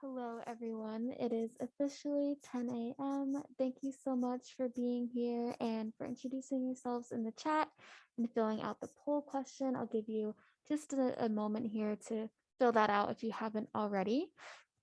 Hello, everyone. It is officially 10 a.m. Thank you so much for being here and for introducing yourselves in the chat and filling out the poll question. I'll give you just a moment here to fill that out if you haven't already.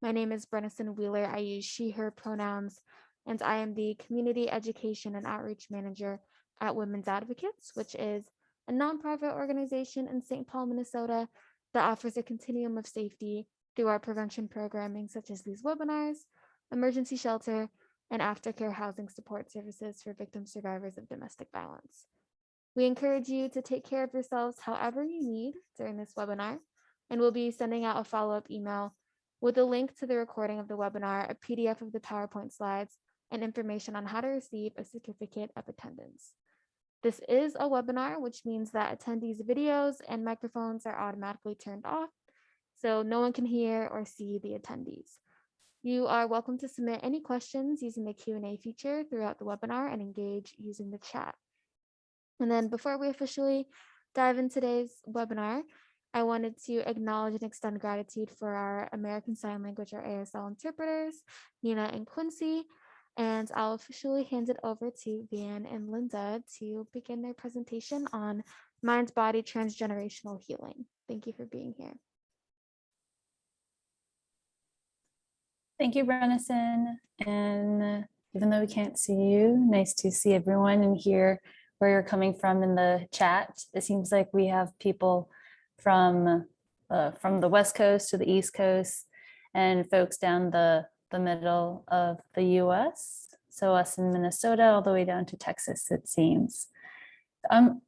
My name is Brennison Wheeler. I use she, her pronouns, and I am the Community Education and Outreach Manager at Women's Advocates, which is a nonprofit organization in St. Paul, Minnesota that offers a continuum of safety through our prevention programming, such as these webinars, emergency shelter, and aftercare housing support services for victim survivors of domestic violence. We encourage you to take care of yourselves however you need during this webinar, and we'll be sending out a follow-up email with a link to the recording of the webinar, a PDF of the PowerPoint slides, and information on how to receive a certificate of attendance. This is a webinar, which means that attendees' videos and microphones are automatically turned off, so no one can hear or see the attendees. You are welcome to submit any questions using the Q&A feature throughout the webinar and engage using the chat. And then before we officially dive into today's webinar, I wanted to acknowledge and extend gratitude for our American Sign Language or ASL interpreters, Nina and Quincy, and I'll officially hand it over to Van and Linda to begin their presentation on mind-body transgenerational healing. Thank you for being here. Thank you, Brennison. And even though we can't see you, nice to see everyone and hear where you're coming from in the chat. It seems like we have people from the West Coast to the East Coast and folks down the middle of the US. So us in Minnesota all the way down to Texas, it seems.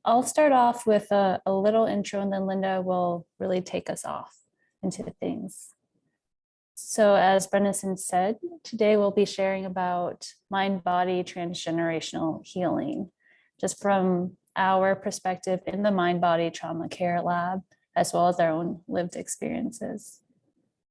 I'll start off with a little intro and then Linda will really take us off into things. So as Brennison said, today we'll be sharing about mind-body transgenerational healing, just from our perspective in the mind-body trauma care lab, as well as our own lived experiences.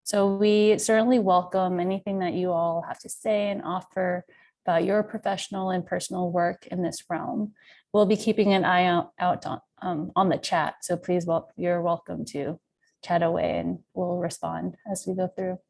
So we certainly welcome anything that you all have to say and offer about your professional and personal work in this realm. We'll be keeping an eye out on the chat, so please, you're welcome to chat away and we'll respond as we go through.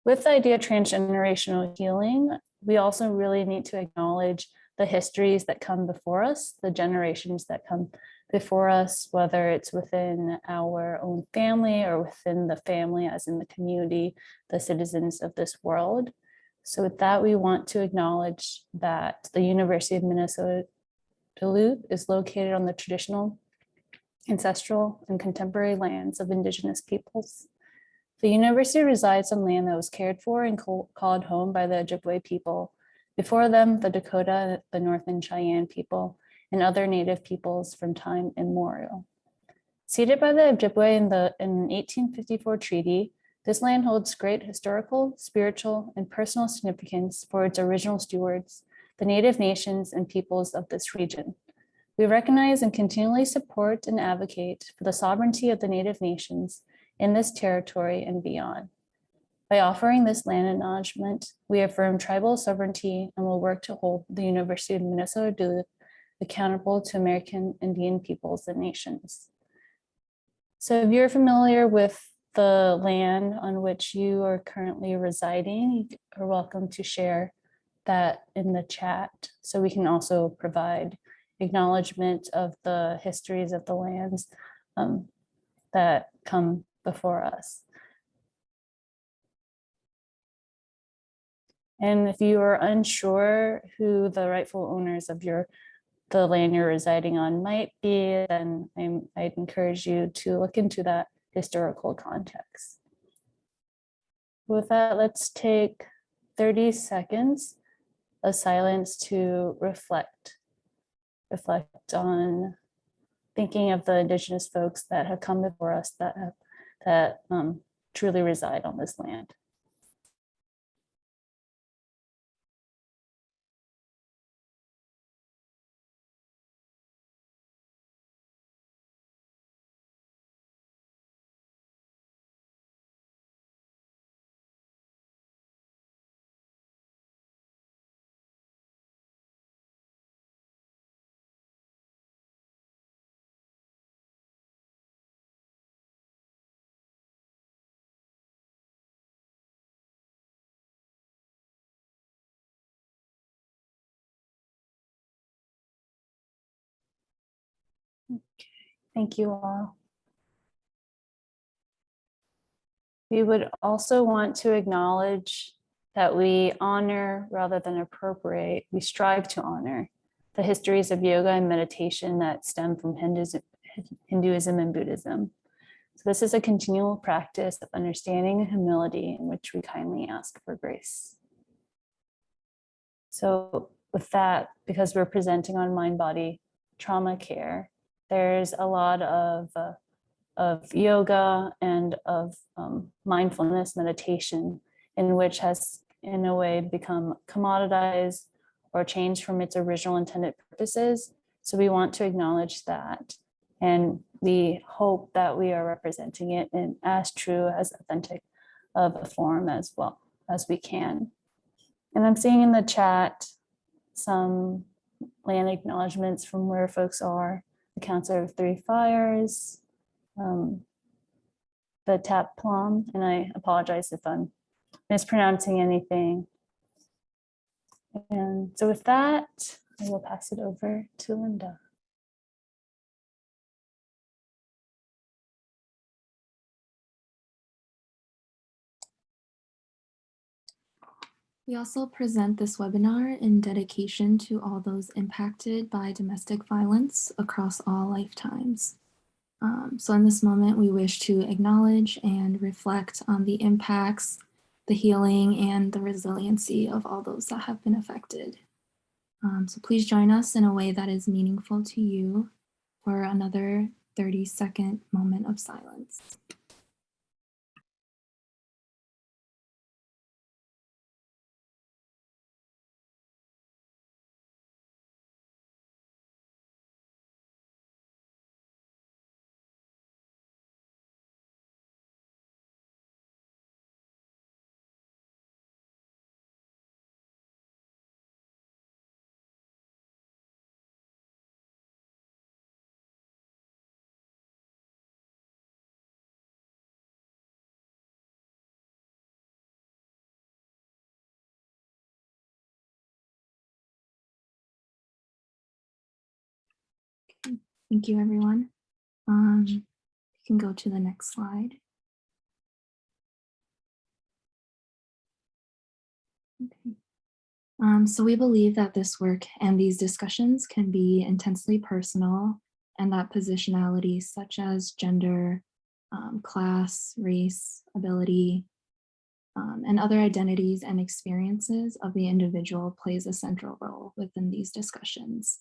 With the idea of transgenerational healing, we also really need to acknowledge the histories that come before us, the generations that come before us, whether it's within our own family or within the family, as in the community, the citizens of this world. So with that, we want to acknowledge that the University of Minnesota Duluth is located on the traditional, ancestral, and contemporary lands of Indigenous peoples. The university resides on land that was cared for and called home by the Ojibwe people. Before them, the Dakota, the Northern Cheyenne people, and other native peoples from time immemorial. Ceded by the Ojibwe in an 1854 treaty, this land holds great historical, spiritual, and personal significance for its original stewards, the native nations and peoples of this region. We recognize and continually support and advocate for the sovereignty of the native nations in this territory and beyond. By offering this land acknowledgement, we affirm tribal sovereignty and will work to hold the University of Minnesota Duluth accountable to American Indian peoples and nations. So if you're familiar with the land on which you are currently residing, you are welcome to share that in the chat so we can also provide acknowledgement of the histories of the lands that come before us. And if you are unsure who the rightful owners of the land you're residing on might be, then I'd encourage you to look into that historical context. With that, let's take 30 seconds of silence to reflect on thinking of the Indigenous folks that have come before us that truly reside on this land. Thank you all. We would also want to acknowledge that we honor rather than appropriate, we strive to honor the histories of yoga and meditation that stem from Hinduism and Buddhism. So this is a continual practice of understanding and humility in which we kindly ask for grace. So with that, because we're presenting on mind-body trauma care, there's a lot of yoga and of mindfulness meditation, in which has in a way become commoditized or changed from its original intended purposes. So we want to acknowledge that. And we hope that we are representing it in as true, as authentic of a form as well as we can. And I'm seeing in the chat some land acknowledgements from where folks are. The Council of Three Fires, the Tap Plum, and I apologize if I'm mispronouncing anything. And so with that, I will pass it over to Linda. We also present this webinar in dedication to all those impacted by domestic violence across all lifetimes. So in this moment, we wish to acknowledge and reflect on the impacts, the healing, and the resiliency of all those that have been affected. So please join us in a way that is meaningful to you for another 30-second moment of silence. Thank you, everyone. You can go to the next slide. Okay. So we believe that this work and these discussions can be intensely personal, and that positionalities such as gender, class, race, ability, and other identities and experiences of the individual plays a central role within these discussions.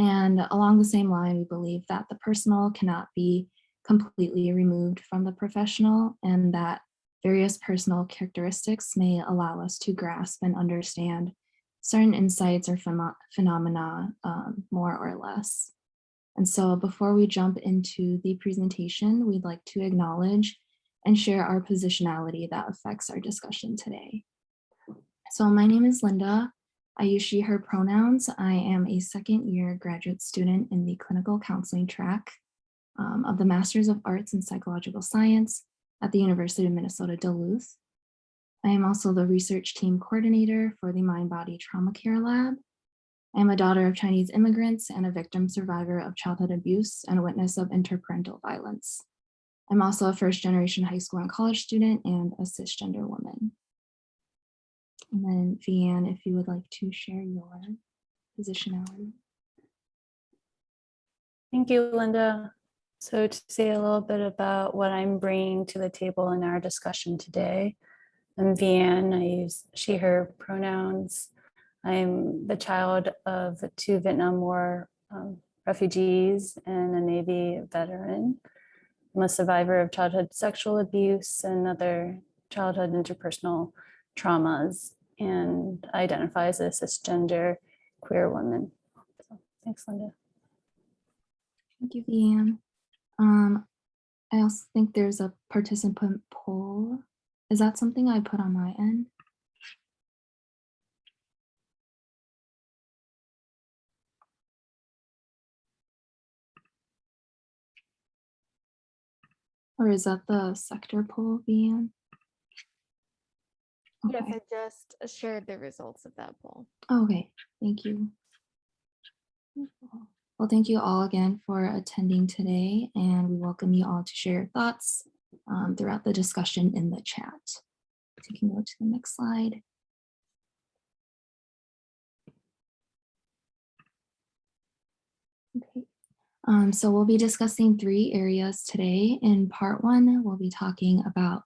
And along the same line, we believe that the personal cannot be completely removed from the professional, and that various personal characteristics may allow us to grasp and understand certain insights or phenomena more or less. And so before we jump into the presentation, we'd like to acknowledge and share our positionality that affects our discussion today. So my name is Linda. I use she, her pronouns. I am a second-year graduate student in the clinical counseling track of the Masters of Arts in Psychological Science at the University of Minnesota Duluth. I am also the research team coordinator for the Mind Body Trauma Care Lab. I am a daughter of Chinese immigrants and a victim survivor of childhood abuse and a witness of interparental violence. I'm also a first-generation high school and college student and a cisgender woman. And then Vianne, if you would like to share your positionality. Thank you, Linda. So to say a little bit about what I'm bringing to the table in our discussion today, I'm Vianne. I use she, her pronouns. I'm the child of 2 Vietnam War refugees and a Navy veteran. I'm a survivor of childhood sexual abuse and other childhood interpersonal traumas, and I identify as a cisgender queer woman. So, thanks, Linda. Thank you, Vianne. I also think there's a participant poll. Is that something I put on my end? Or is that the sector poll, Vianne? Yes, I just shared the results of that poll. Okay, thank you. Well, thank you all again for attending today, and we welcome you all to share your thoughts throughout the discussion in the chat. So you can go to the next slide. Okay. So we'll be discussing 3 areas today. In part 1, we'll be talking about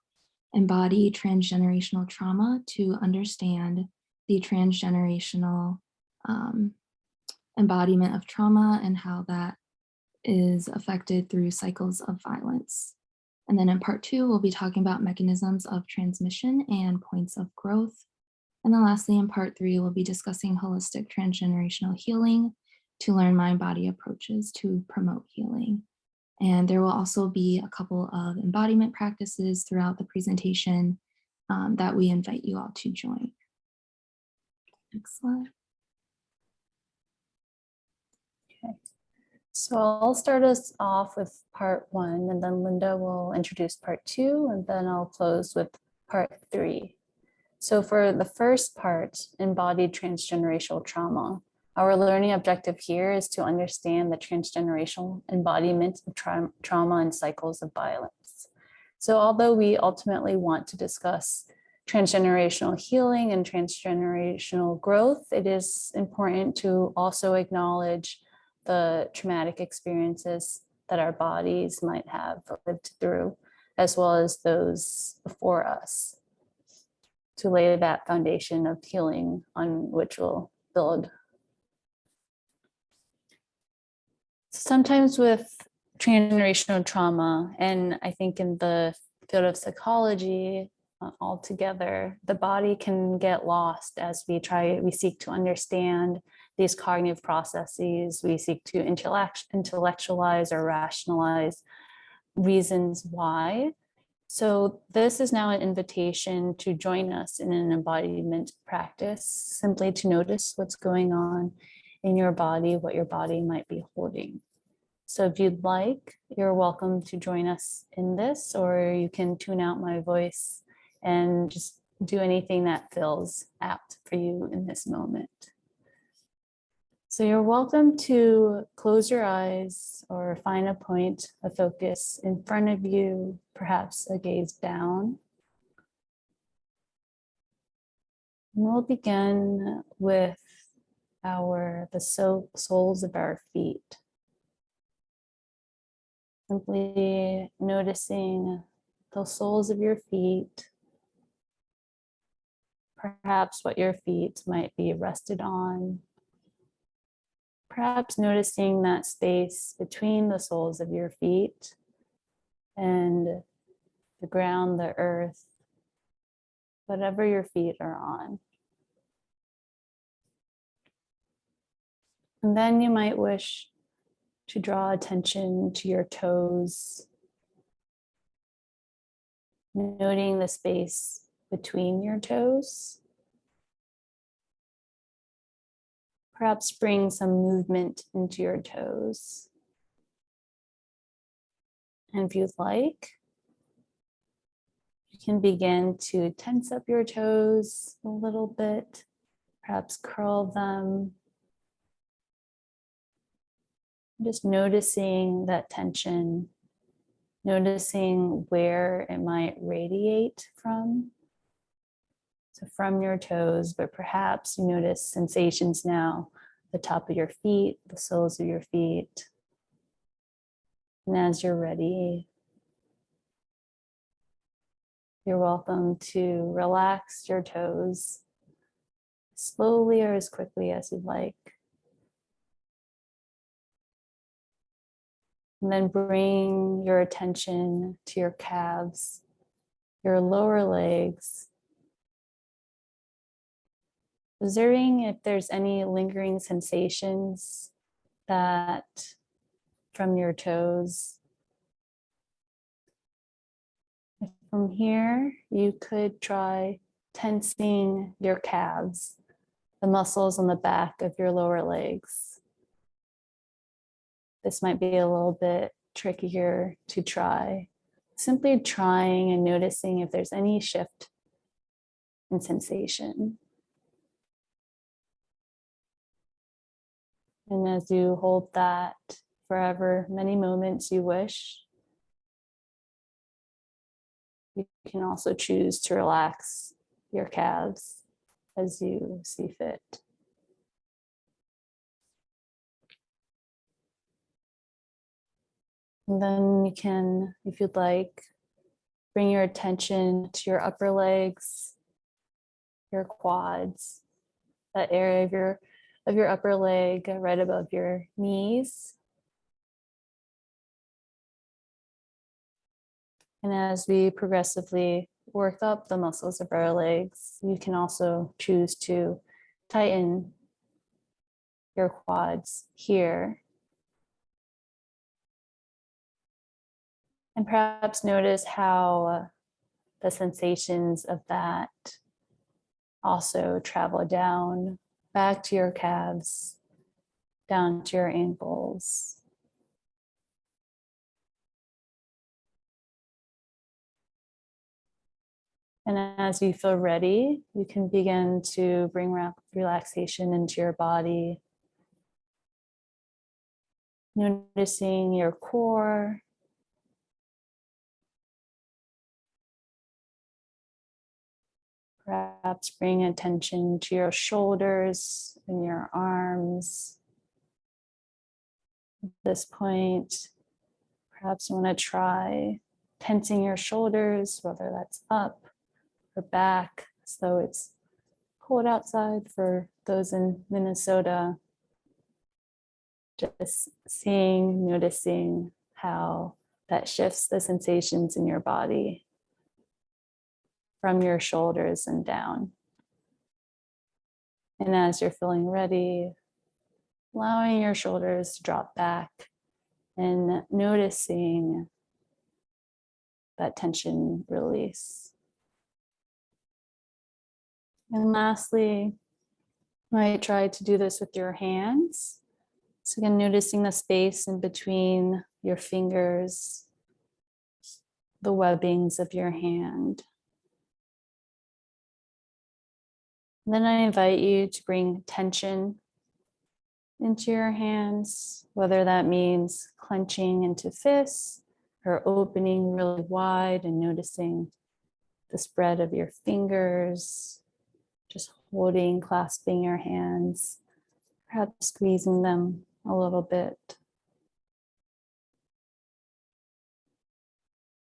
embodied transgenerational trauma to understand the transgenerational embodiment of trauma and how that is affected through cycles of violence. And then in part 2, we'll be talking about mechanisms of transmission and points of growth. And then lastly, in part 3, we'll be discussing holistic transgenerational healing to learn mind-body approaches to promote healing. And there will also be a couple of embodiment practices throughout the presentation that we invite you all to join. Next slide. Okay. So I'll start us off with part 1, and then Linda will introduce part 2, and then I'll close with part 3. So for the first part, embodied transgenerational trauma, our learning objective here is to understand the transgenerational embodiment of trauma and cycles of violence. So although we ultimately want to discuss transgenerational healing and transgenerational growth, it is important to also acknowledge the traumatic experiences that our bodies might have lived through, as well as those before us, to lay that foundation of healing on which we'll build. Sometimes with transgenerational trauma, and I think in the field of psychology altogether, the body can get lost as we seek to understand these cognitive processes. We seek to intellectualize or rationalize reasons why. So this is now an invitation to join us in an embodiment practice, simply to notice what's going on in your body, what your body might be holding. So if you'd like, you're welcome to join us in this, or you can tune out my voice and just do anything that feels apt for you in this moment. So you're welcome to close your eyes or find a point of focus in front of you, perhaps a gaze down. And we'll begin with the soles of our feet. Simply noticing the soles of your feet, perhaps what your feet might be rested on. Perhaps noticing that space between the soles of your feet and the ground, the earth, whatever your feet are on. And then you might wish to draw attention to your toes, noting the space between your toes. Perhaps bring some movement into your toes. And if you'd like, you can begin to tense up your toes a little bit, perhaps curl them. Just noticing that tension, noticing where it might radiate from. So from your toes, but perhaps you notice sensations now, the top of your feet, the soles of your feet. And as you're ready, you're welcome to relax your toes slowly or as quickly as you'd like. And then bring your attention to your calves, your lower legs, observing if there's any lingering sensations that from your toes. From here, you could try tensing your calves, the muscles on the back of your lower legs. This might be a little bit trickier to try. Simply trying and noticing if there's any shift in sensation. And as you hold that forever, many moments you wish, you can also choose to relax your calves as you see fit. And then you can, if you'd like, bring your attention to your upper legs, your quads, that area of your upper leg right above your knees. And as we progressively work up the muscles of our legs, you can also choose to tighten your quads here. And perhaps notice how the sensations of that also travel down, back to your calves, down to your ankles. And as you feel ready, you can begin to bring relaxation into your body, noticing your core, perhaps bring attention to your shoulders and your arms. At this point, perhaps you want to try tensing your shoulders, whether that's up or back, as though it's cold outside for those in Minnesota. Just seeing, noticing how that shifts the sensations in your body from your shoulders and down. And as you're feeling ready, allowing your shoulders to drop back and noticing that tension release. And lastly, you might try to do this with your hands. So again, noticing the space in between your fingers, the webbings of your hand. And then I invite you to bring tension into your hands, whether that means clenching into fists or opening really wide and noticing the spread of your fingers, just holding, clasping your hands, perhaps squeezing them a little bit.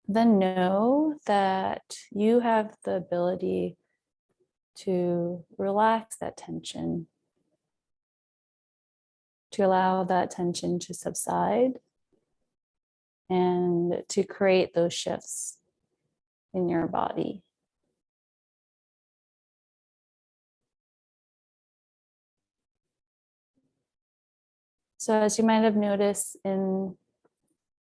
Then know that you have the ability to relax that tension, to allow that tension to subside, and to create those shifts in your body. So as you might have noticed in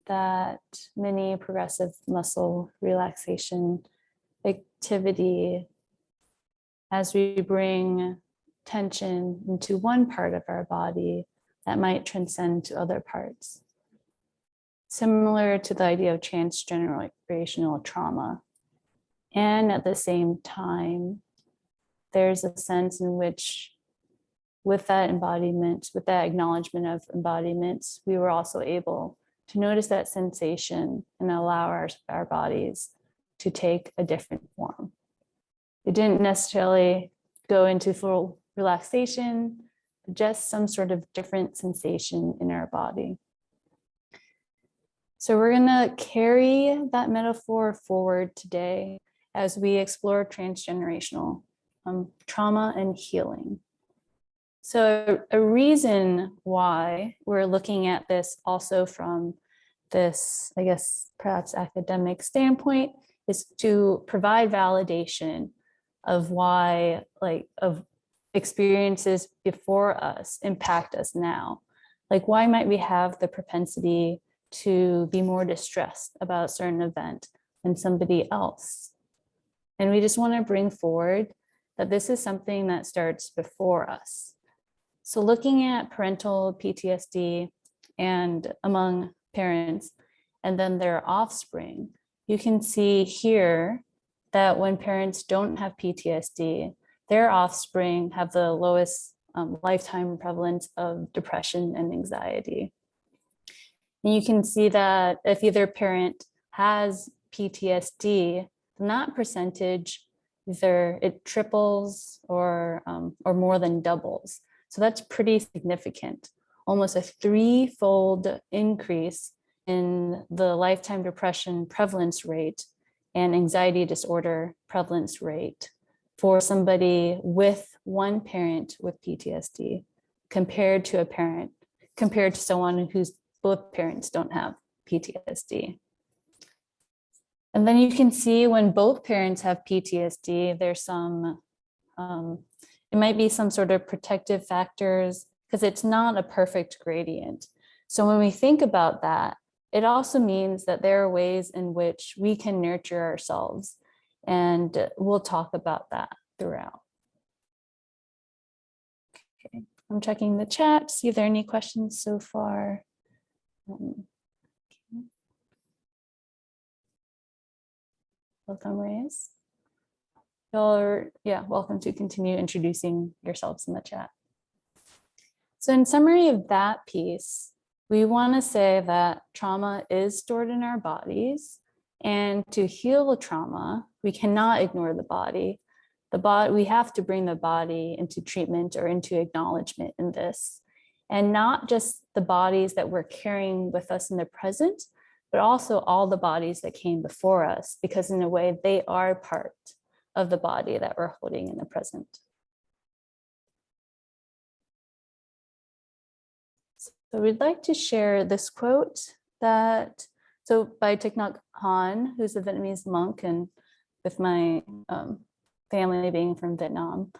that mini progressive muscle relaxation activity, as we bring tension into one part of our body, that might transcend to other parts. Similar to the idea of transgenerational trauma. And at the same time, there's a sense in which with that embodiment, with that acknowledgement of embodiments, we were also able to notice that sensation and allow our bodies to take a different form. It didn't necessarily go into full relaxation, just some sort of different sensation in our body. So we're gonna carry that metaphor forward today as we explore transgenerational trauma and healing. So a reason why we're looking at this also from this, I guess, perhaps academic standpoint is to provide validation of why, of experiences before us impact us now. Like, why might we have the propensity to be more distressed about a certain event than somebody else? And we just want to bring forward that this is something that starts before us. So looking at parental PTSD and among parents and then their offspring, you can see here that when parents don't have PTSD, their offspring have the lowest lifetime prevalence of depression and anxiety. And you can see that if either parent has PTSD, then that percentage either it triples or more than doubles. So that's pretty significant, almost a 3-fold increase in the lifetime depression prevalence rate and anxiety disorder prevalence rate for somebody with one parent with PTSD compared to someone whose both parents don't have PTSD. And then you can see when both parents have PTSD, there's some, it might be some sort of protective factors because it's not a perfect gradient. So when we think about that, it also means that there are ways in which we can nurture ourselves. And we'll talk about that throughout. Okay, I'm checking the chat, see if there are any questions so far. Welcome, Reyes. Y'all are, welcome to continue introducing yourselves in the chat. So in summary of that piece, we want to say that trauma is stored in our bodies, and to heal trauma, we cannot ignore the body. We have to bring the body into treatment or into acknowledgement in this, and not just the bodies that we're carrying with us in the present, but also all the bodies that came before us, because in a way they are part of the body that we're holding in the present. So we'd like to share this quote by Thich Nhat Hanh, who's a Vietnamese monk, and with my family being from Vietnam,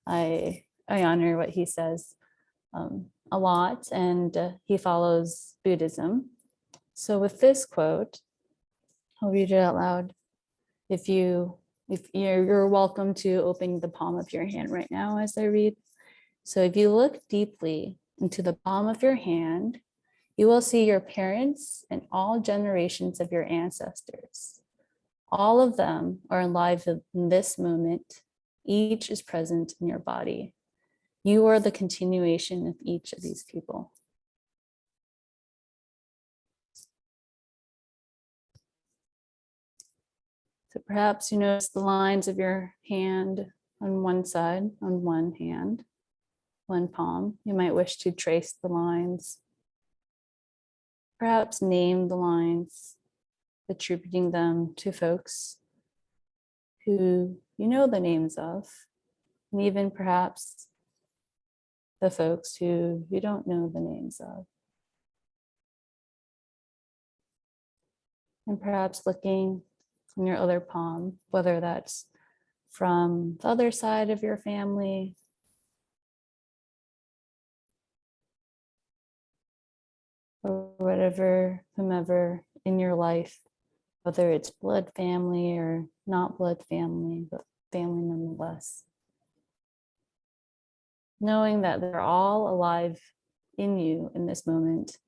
I honor what he says a lot, and he follows Buddhism. So with this quote, I'll read it out loud. If you're welcome to open the palm of your hand right now as I read. So if you look deeply into the palm of your hand, you will see your parents and all generations of your ancestors. All of them are alive in this moment. Each is present in your body. You are the continuation of each of these people. So perhaps you notice the lines of your hand on one side, on one hand, one palm. You might wish to trace the lines. Perhaps name the lines, attributing them to folks who you know the names of, and even perhaps the folks who you don't know the names of. And perhaps looking on your other palm, whether that's from the other side of your family, or whomever in your life, whether it's blood family or not blood family, but family nonetheless. Knowing that they're all alive in you in this moment,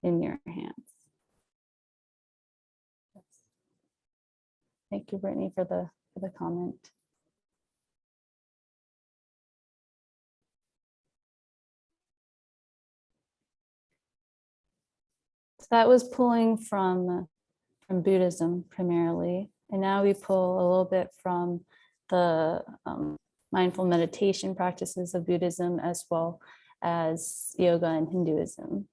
in your hands. Thank you, Brittany, for the comment. So that was pulling from Buddhism primarily, and now we pull a little bit from the mindful meditation practices of Buddhism as well as yoga and Hinduism.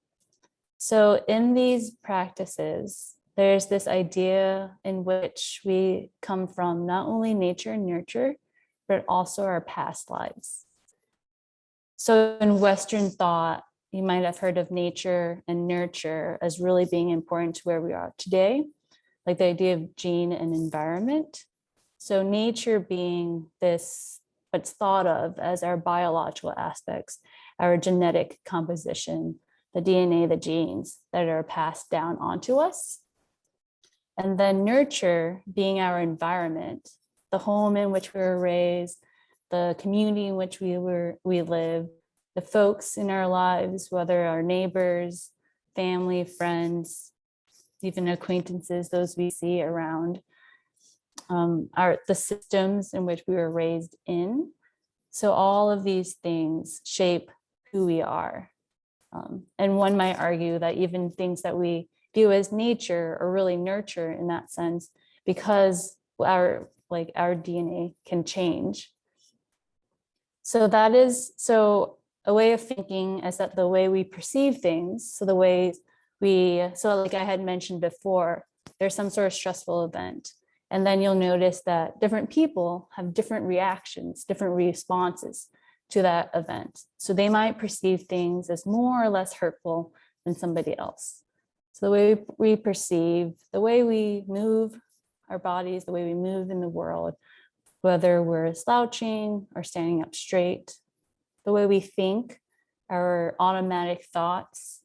So in these practices, there's this idea in which we come from not only nature and nurture, but also our past lives. So in Western thought, you might have heard of nature and nurture as really being important to where we are today, like the idea of gene and environment. So nature being this, what's thought of as our biological aspects, our genetic composition, the DNA, the genes that are passed down onto us. And then nurture being our environment, the home in which we were raised, the community in which we live, the folks in our lives, whether our neighbors, family, friends, even acquaintances, those we see around, the systems in which we were raised in. So all of these things shape who we are. And one might argue that even things that we view as nature or really nurture in that sense, because our DNA can change. So that is, so a way of thinking is that the way we perceive things, so the ways so like I had mentioned before, there's some sort of stressful event. And then you'll notice that different people have different reactions, different responses to that event. So they might perceive things as more or less hurtful than somebody else. So the way we perceive, the way we move our bodies, the way we move in the world, whether we're slouching or standing up straight, the way we think, our automatic thoughts,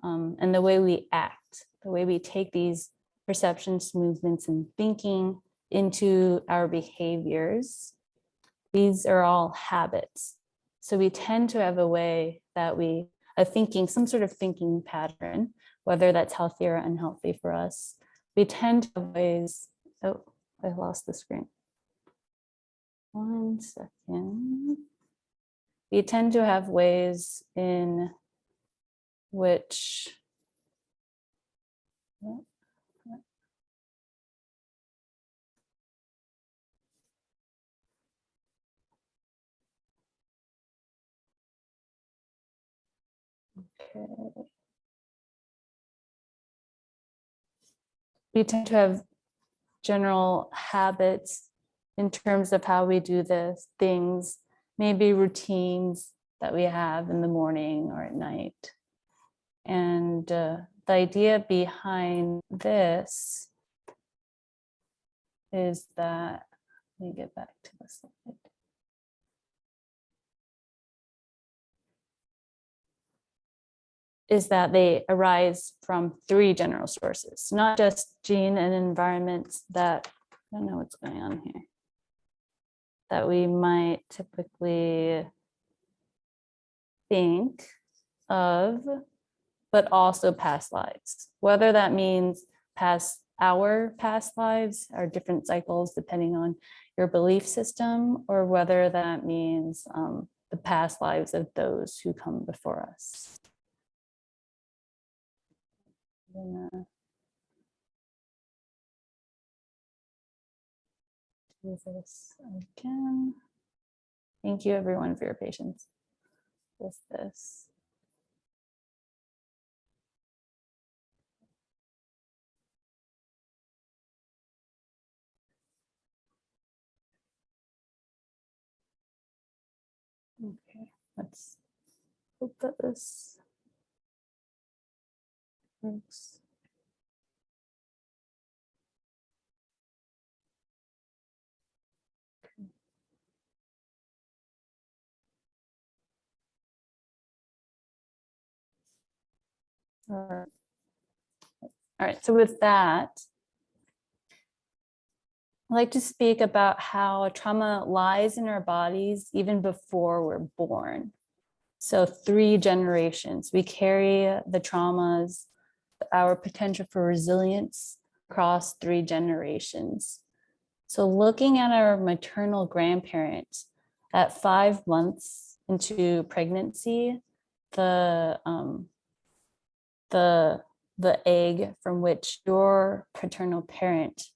and the way we act, the way we take these perceptions, movements, and thinking into our behaviors. These are all habits. So we tend to have a way that of thinking, some sort of thinking pattern, whether that's healthy or unhealthy for us. We tend to have ways, oh, I lost the screen. 1 second. We tend to have ways in which we tend to have general habits in terms of how we do this things, maybe routines that we have in the morning or at night. And the idea behind this is that, let me get back to the slide. Is that they arise from 3 general sources, not just gene and environments that, I don't know what's going on here, that we might typically think of, but also past lives. Whether that means our past lives or different cycles, depending on your belief system, or whether that means the past lives of those who come before us. Do this again. Thank you everyone for your patience with this. Okay, let's hope that this works. All right, so with that, I'd like to speak about how trauma lies in our bodies even before we're born. So 3 generations, we carry the traumas, our potential for resilience across 3 generations. So looking at our maternal grandparents at 5 months into pregnancy, the egg from which your paternal parent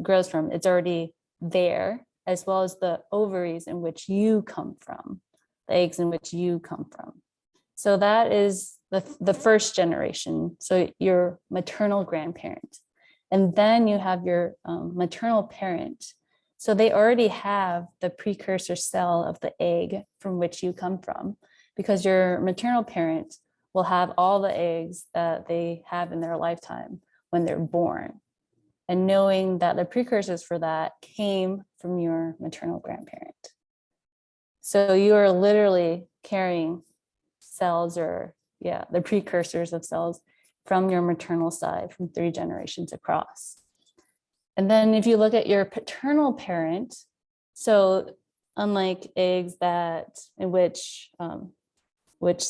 grows from, it's already there, as well as the ovaries in which you come from, the eggs in which you come from. So that is the first generation, so your maternal grandparent. And then you have your maternal parent. So they already have the precursor cell of the egg from which you come from, because your maternal parent will have all the eggs that they have in their lifetime when they're born. And knowing that the precursors for that came from your maternal grandparent. So you are literally carrying cells, or the precursors of cells from your maternal side from 3 generations across. And then if you look at your paternal parent, so unlike eggs in which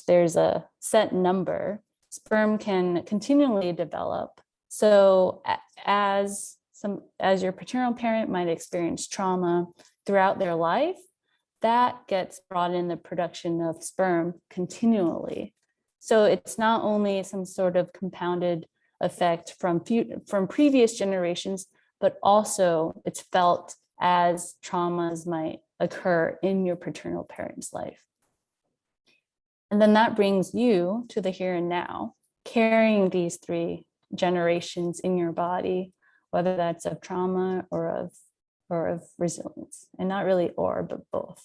there's a set number, sperm can continually develop. So as your paternal parent might experience trauma, throughout their life, that gets brought in the production of sperm continually. So it's not only some sort of compounded effect from previous generations, but also it's felt as traumas might occur in your paternal parent's life. And then that brings you to the here and now, carrying these 3 generations in your body, whether that's of trauma or of resilience, and not really or, but both.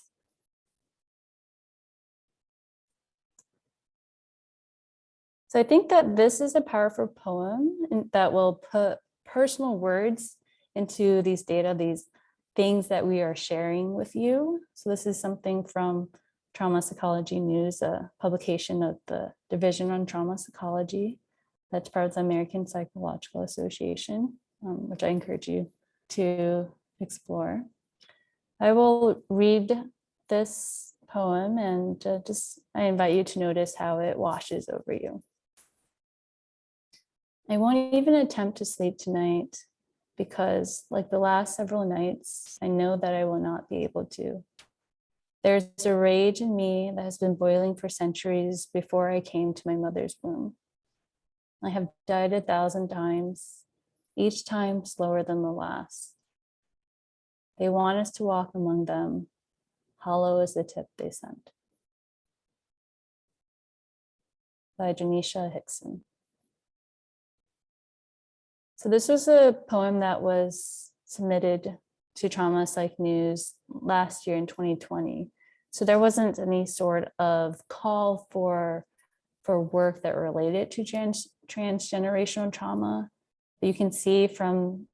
So I think that this is a powerful poem that will put personal words into these data, these things that we are sharing with you. So this is something from Trauma Psychology News, a publication of the Division on Trauma Psychology. That's part of the American Psychological Association, which I encourage you to explore. I will read this poem and I invite you to notice how it washes over you. I won't even attempt to sleep tonight because, like the last several nights, I know that I will not be able to. There's a rage in me that has been boiling for centuries before I came to my mother's womb. I have died 1,000 times, each time slower than the last. They want us to walk among them, hollow as the tip they sent. By Janisha Hickson. So this was a poem that was submitted to Trauma Psych News last year in 2020. So there wasn't any sort of call for work that related to transgenerational trauma. But you can see from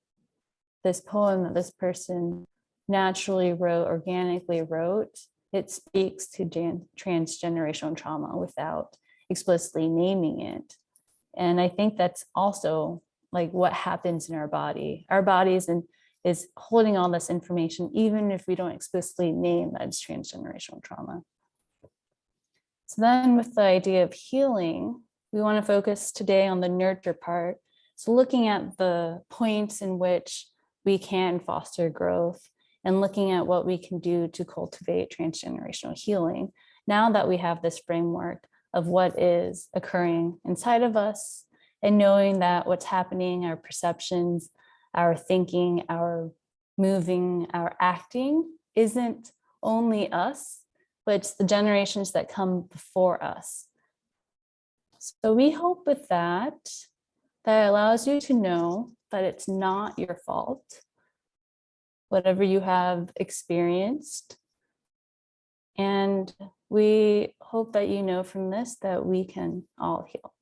this poem that this person naturally wrote, organically wrote, it speaks to transgenerational trauma without explicitly naming it. And I think that's also like what happens in our body. Our bodies is holding all this information, even if we don't explicitly name that it's transgenerational trauma. So then with the idea of healing, we want to focus today on the nurture part. So looking at the points in which we can foster growth and looking at what we can do to cultivate transgenerational healing, now that we have this framework of what is occurring inside of us, and knowing that what's happening, our perceptions, our thinking, our moving, our acting isn't only us, but it's the generations that come before us. So we hope with that allows you to know that it's not your fault, whatever you have experienced. And we hope that you know from this that we can all heal.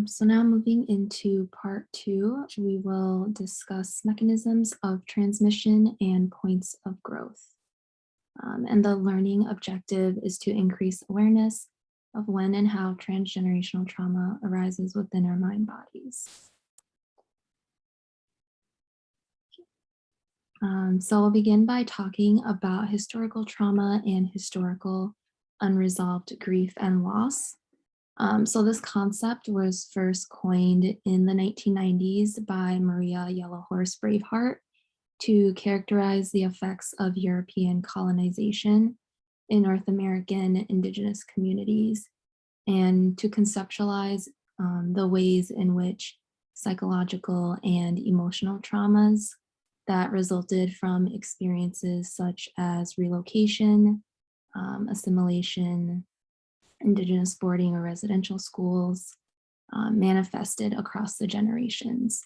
So now moving into part 2, we will discuss mechanisms of transmission and points of growth. And the learning objective is to increase awareness of when and how transgenerational trauma arises within our mind bodies. So I'll begin by talking about historical trauma and historical unresolved grief and loss. So this concept was first coined in the 1990s by Maria Yellowhorse Braveheart to characterize the effects of European colonization in North American indigenous communities and to conceptualize the ways in which psychological and emotional traumas that resulted from experiences such as relocation, assimilation, indigenous boarding or residential schools manifested across the generations.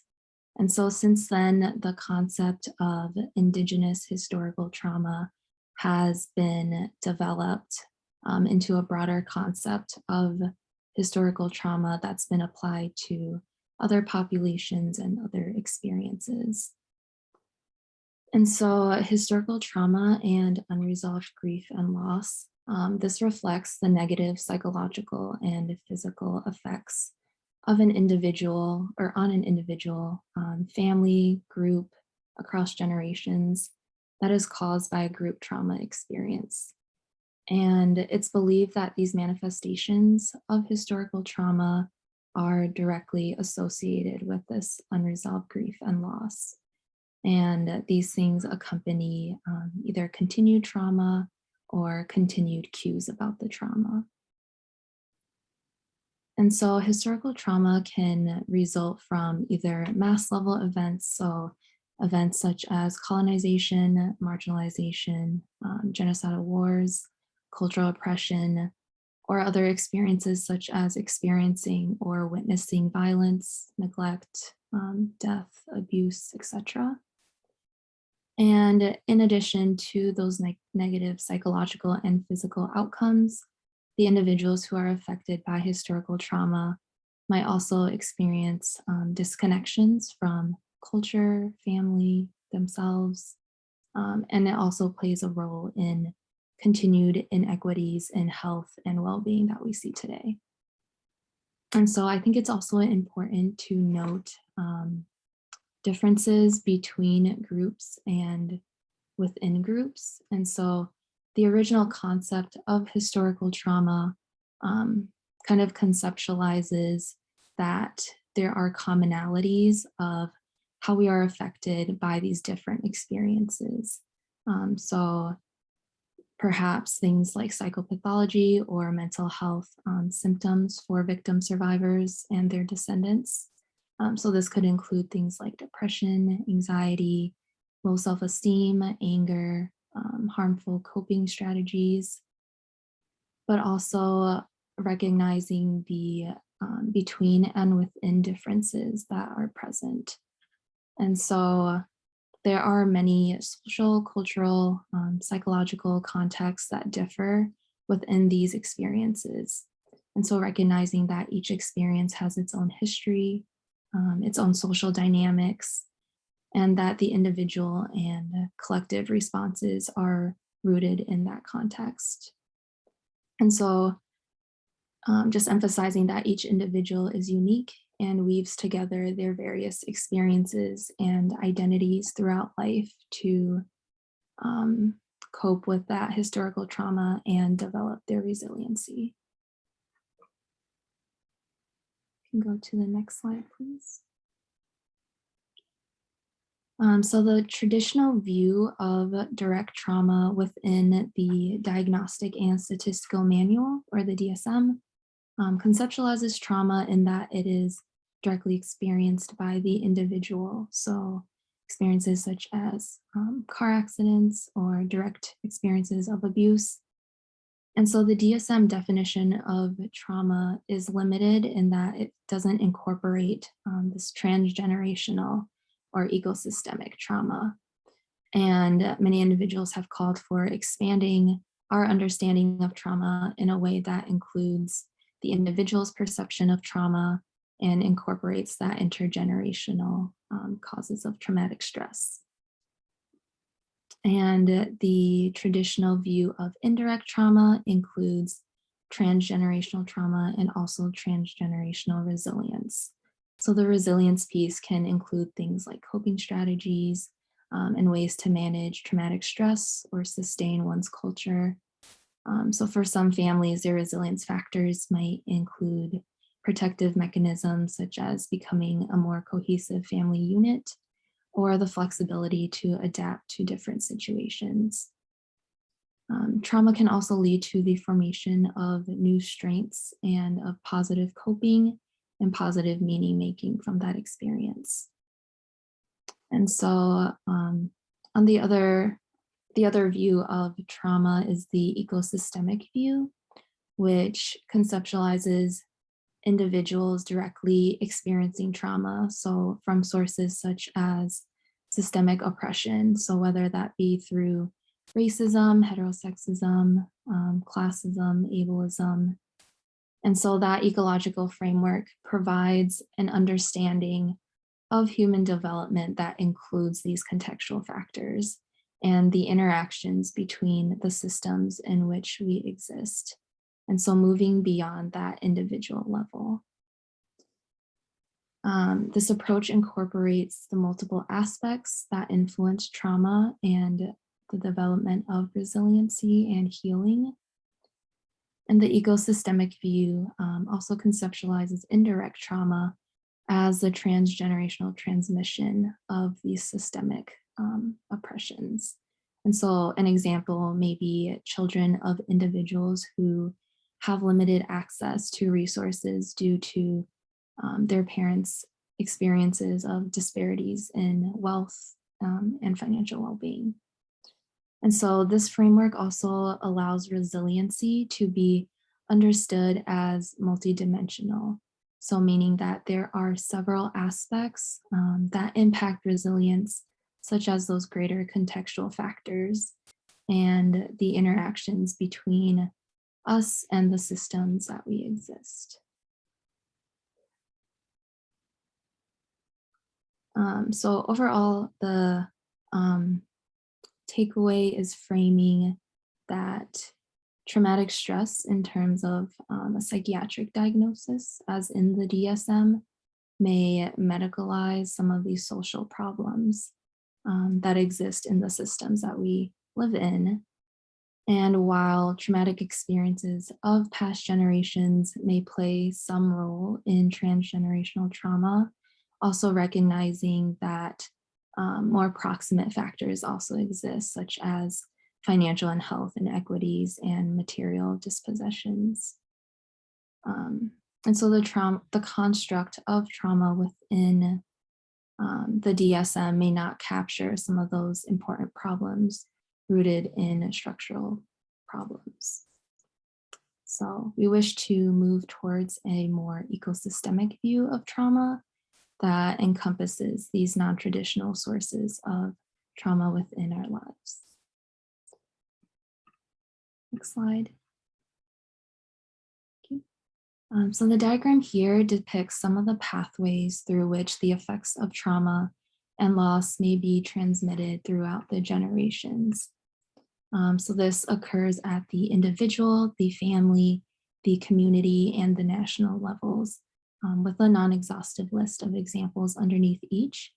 And so since then, the concept of indigenous historical trauma has been developed into a broader concept of historical trauma that's been applied to other populations and other experiences. And so historical trauma and unresolved grief and loss, this reflects the negative psychological and physical effects of an individual or on an individual, family, group, across generations that is caused by a group trauma experience. And it's believed that these manifestations of historical trauma are directly associated with this unresolved grief and loss. And these things accompany either continued trauma or continued cues about the trauma. And so historical trauma can result from either mass level events, so events such as colonization, marginalization, genocidal wars, cultural oppression, or other experiences such as experiencing or witnessing violence, neglect, death, abuse, etc. And in addition to those negative psychological and physical outcomes, the individuals who are affected by historical trauma might also experience disconnections from culture, family, themselves, and it also plays a role in continued inequities in health and well-being that we see today. And so I think it's also important to note differences between groups and within groups. And so the original concept of historical trauma kind of conceptualizes that there are commonalities of how we are affected by these different experiences. So perhaps things like psychopathology or mental health symptoms for victim survivors and their descendants. So this could include things like depression, anxiety, low self-esteem, anger, harmful coping strategies, but also recognizing the between and within differences that are present. And so there are many social, cultural, psychological contexts that differ within these experiences. And so recognizing that each experience has its own history, its own social dynamics, and that the individual and collective responses are rooted in that context. And so just emphasizing that each individual is unique and weaves together their various experiences and identities throughout life to cope with that historical trauma and develop their resiliency. You can go to the next slide, please. So the traditional view of direct trauma within the Diagnostic and Statistical Manual, or the DSM, conceptualizes trauma in that it is directly experienced by the individual. So experiences such as car accidents or direct experiences of abuse. And so the DSM definition of trauma is limited in that it doesn't incorporate this transgenerational or ecosystemic trauma. And many individuals have called for expanding our understanding of trauma in a way that includes the individual's perception of trauma and incorporates that intergenerational causes of traumatic stress. And the traditional view of indirect trauma includes transgenerational trauma and also transgenerational resilience. So the resilience piece can include things like coping strategies and ways to manage traumatic stress or sustain one's culture. So for some families, their resilience factors might include protective mechanisms such as becoming a more cohesive family unit or the flexibility to adapt to different situations. Trauma can also lead to the formation of new strengths and of positive coping and positive meaning making from that experience. And so on the other view of trauma is the ecosystemic view, which conceptualizes individuals directly experiencing trauma. So from sources such as systemic oppression. So whether that be through racism, heterosexism, classism, ableism. And so that ecological framework provides an understanding of human development that includes these contextual factors and the interactions between the systems in which we exist. And so moving beyond that individual level. This approach incorporates the multiple aspects that influence trauma and the development of resiliency and healing. And the ecosystemic view also conceptualizes indirect trauma as the transgenerational transmission of these systemic oppressions. And so an example may be children of individuals who have limited access to resources due to their parents' experiences of disparities in wealth and financial well-being. And so this framework also allows resiliency to be understood as multidimensional. So meaning that there are several aspects that impact resilience, such as those greater contextual factors and the interactions between us and the systems that we exist. So overall, the takeaway is framing that traumatic stress in terms of a psychiatric diagnosis, as in the DSM, may medicalize some of these social problems that exist in the systems that we live in. And while traumatic experiences of past generations may play some role in transgenerational trauma, also recognizing that more proximate factors also exist, such as financial and health inequities and material dispossessions. And so the construct of trauma within the DSM may not capture some of those important problems rooted in structural problems. So we wish to move towards a more ecosystemic view of trauma that encompasses these non-traditional sources of trauma within our lives. Next slide. Okay. So the diagram here depicts some of the pathways through which the effects of trauma and loss may be transmitted throughout the generations. So this occurs at the individual, the family, the community, and the national levels, with a non-exhaustive list of examples underneath each.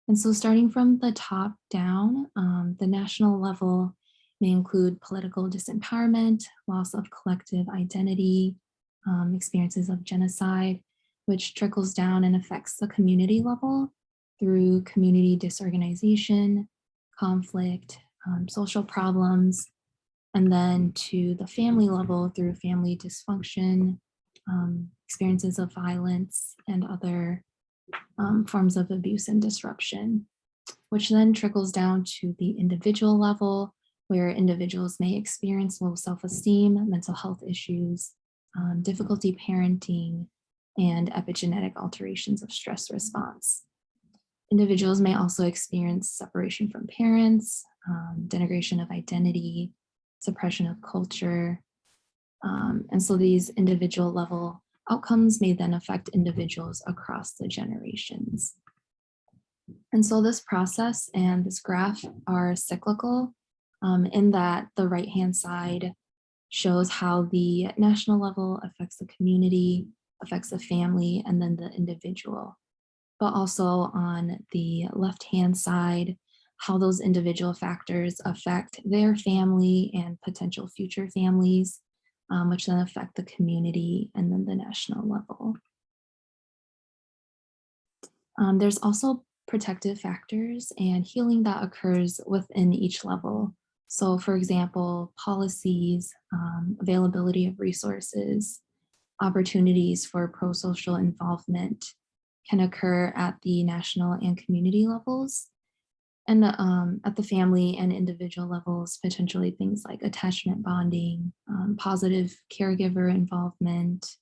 And so starting from the top down, the national level may include political disempowerment, loss of collective identity, experiences of genocide, which trickles down and affects the community level through community disorganization, conflict, social problems, and then to the family level through family dysfunction, experiences of violence, and other forms of abuse and disruption, which then trickles down to the individual level, where individuals may experience low self-esteem, mental health issues, difficulty parenting, and epigenetic alterations of stress response. Individuals may also experience separation from parents, denigration of identity, suppression of culture. And so these individual level outcomes may then affect individuals across the generations. And so this process and this graph are cyclical in that the right-hand side shows how the national level affects the community, affects the family, and then the individual. But also on the left-hand side, how those individual factors affect their family and potential future families, which then affect the community and then the national level. There's also protective factors and healing that occurs within each level. So for example, policies, availability of resources, opportunities for pro-social involvement can occur at the national and community levels. And at the family and individual levels, potentially things like attachment bonding, positive caregiver involvement,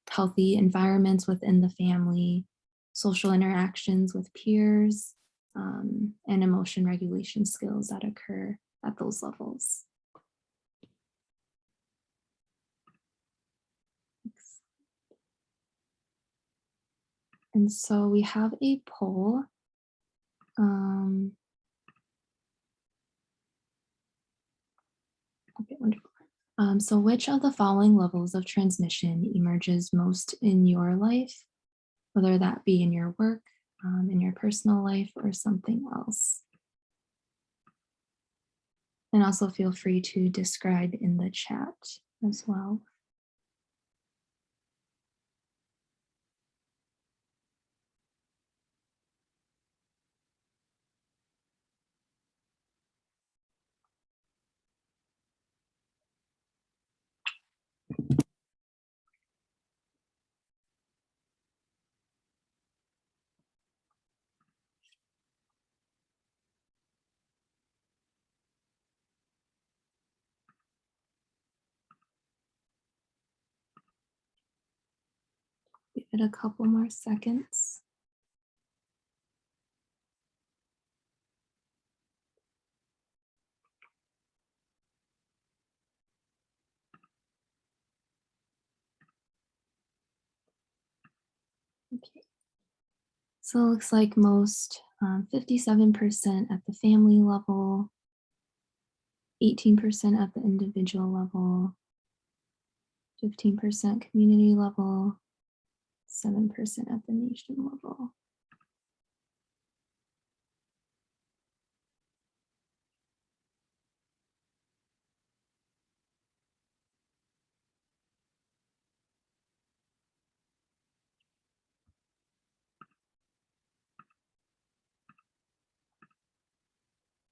healthy environments within the family, social interactions with peers, and emotion regulation skills that occur at those levels. And so we have a poll. Okay, wonderful. So which of the following levels of transmission emerges most in your life, whether that be in your work, in your personal life, or something else? And also feel free to describe in the chat as well. Give it a couple more seconds. Okay. So it looks like most 57% at the family level, 18% at the individual level, 15% community level, 7% at the nation level.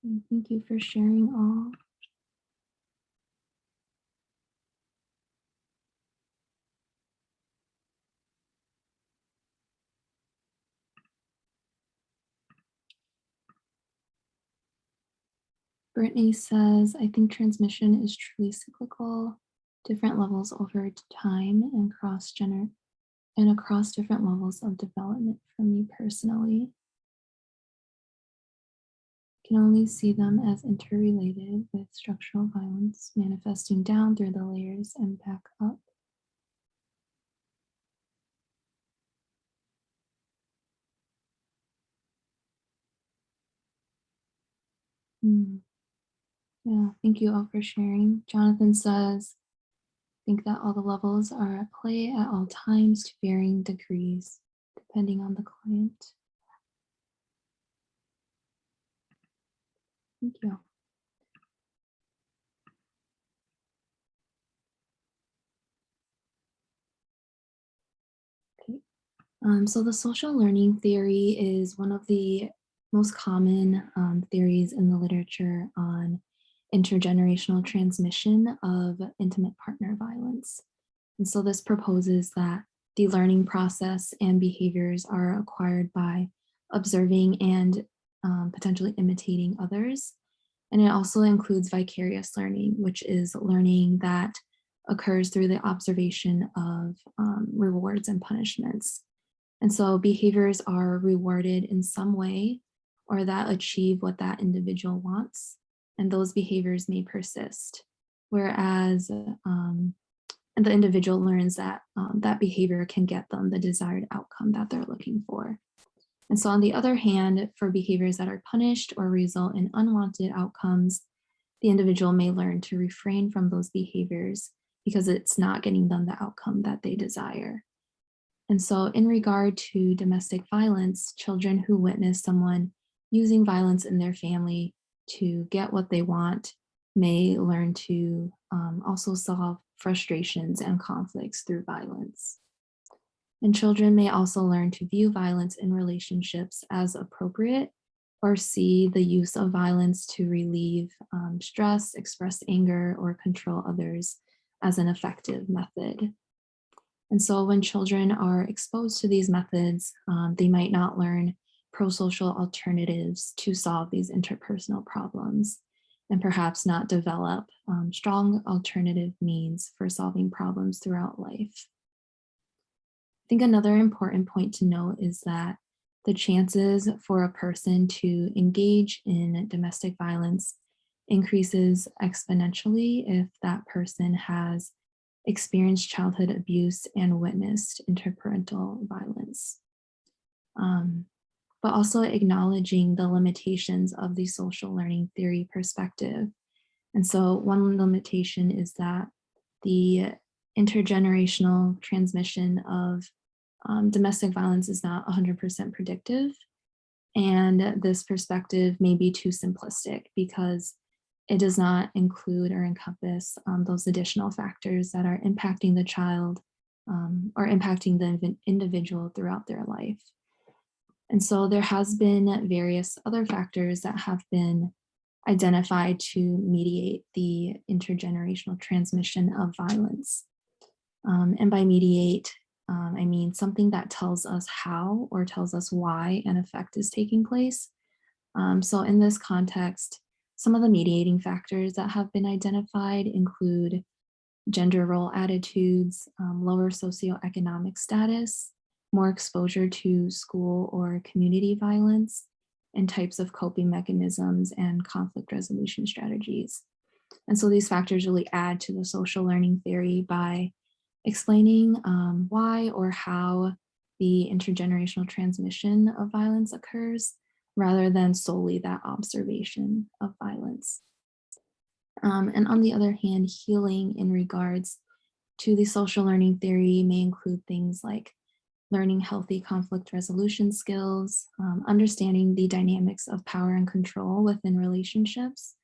And thank you for sharing all. Brittany says, I think transmission is truly cyclical, different levels over time and across different levels of development for me personally. Can only see them as interrelated with structural violence manifesting down through the layers and back up. Yeah, thank you all for sharing. Jonathan says, I think that all the levels are at play at all times to varying degrees, depending on the client. Thank you. Okay. So the social learning theory is one of the most common theories in the literature on intergenerational transmission of intimate partner violence. And so this proposes that the learning process and behaviors are acquired by observing and potentially imitating others. And it also includes vicarious learning, which is learning that occurs through the observation of rewards and punishments. And so behaviors are rewarded in some way or that achieve what that individual wants, and those behaviors may persist. Whereas the individual learns that that behavior can get them the desired outcome that they're looking for. And so on the other hand, for behaviors that are punished or result in unwanted outcomes, the individual may learn to refrain from those behaviors because it's not getting them the outcome that they desire. And so in regard to domestic violence, children who witness someone using violence in their family to get what they want may learn to also solve frustrations and conflicts through violence. And children may also learn to view violence in relationships as appropriate or see the use of violence to relieve stress, express anger, or control others as an effective method. And so when children are exposed to these methods, they might not learn pro-social alternatives to solve these interpersonal problems, and perhaps not develop strong alternative means for solving problems throughout life. I think another important point to note is that the chances for a person to engage in domestic violence increases exponentially if that person has experienced childhood abuse and witnessed interparental violence. But also acknowledging the limitations of the social learning theory perspective. And so one limitation is that the intergenerational transmission of domestic violence is not 100% predictive. And this perspective may be too simplistic because it does not include or encompass those additional factors that are impacting the child or impacting the individual throughout their life. And so there has been various other factors that have been identified to mediate the intergenerational transmission of violence. And by mediate, I mean something that tells us how or tells us why an effect is taking place. So in this context, some of the mediating factors that have been identified include gender role attitudes, lower socioeconomic status, more exposure to school or community violence, and types of coping mechanisms and conflict resolution strategies. And so these factors really add to the social learning theory by explaining why or how the intergenerational transmission of violence occurs, rather than solely that observation of violence. And on the other hand, healing in regards to the social learning theory may include things like learning healthy conflict resolution skills, understanding the dynamics of power and control within relationships,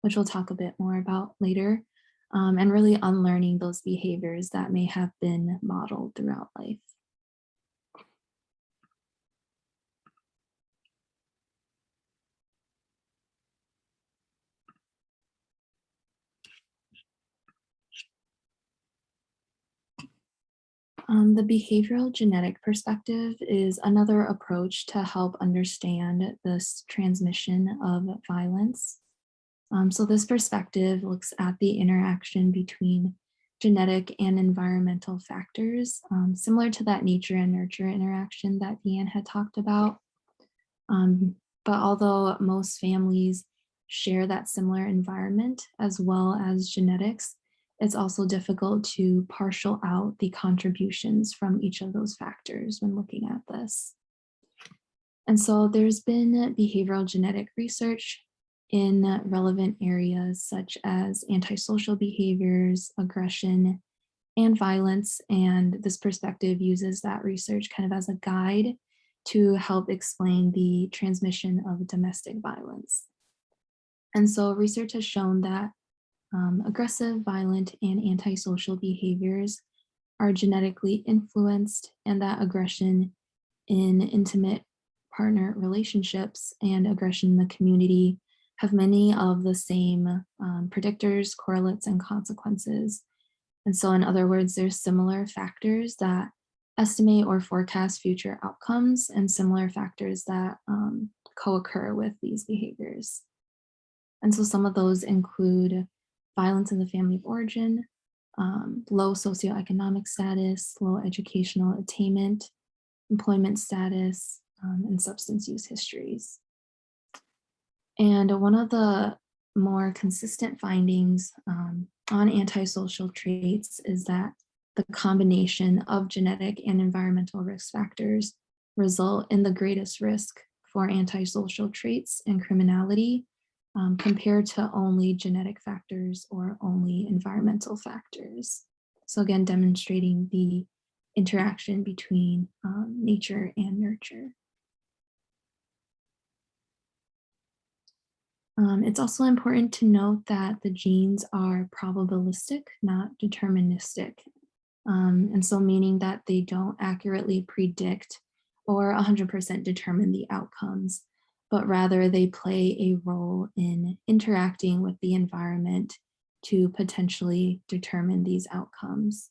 which we'll talk a bit more about later, and really unlearning those behaviors that may have been modeled throughout life. The behavioral genetic perspective is another approach to help understand this transmission of violence. So this perspective looks at the interaction between genetic and environmental factors, similar to that nature and nurture interaction that Deanne had talked about. But although most families share that similar environment as well as genetics, it's also difficult to partial out the contributions from each of those factors when looking at this. And so there's been behavioral genetic research in relevant areas such as antisocial behaviors, aggression, and violence. And this perspective uses that research kind of as a guide to help explain the transmission of domestic violence. And so research has shown that aggressive, violent, and antisocial behaviors are genetically influenced, and that aggression in intimate partner relationships and aggression in the community have many of the same predictors, correlates, and consequences. And so in other words, there's similar factors that estimate or forecast future outcomes and similar factors that co-occur with these behaviors. And so some of those include violence in the family of origin, low socioeconomic status, low educational attainment, employment status, and substance use histories. And one of the more consistent findings on antisocial traits is that the combination of genetic and environmental risk factors result in the greatest risk for antisocial traits and criminality compared to only genetic factors or only environmental factors. So again, demonstrating the interaction between nature and nurture. It's also important to note that the genes are probabilistic, not deterministic. And so meaning that they don't accurately predict or 100% determine the outcomes, but rather they play a role in interacting with the environment to potentially determine these outcomes.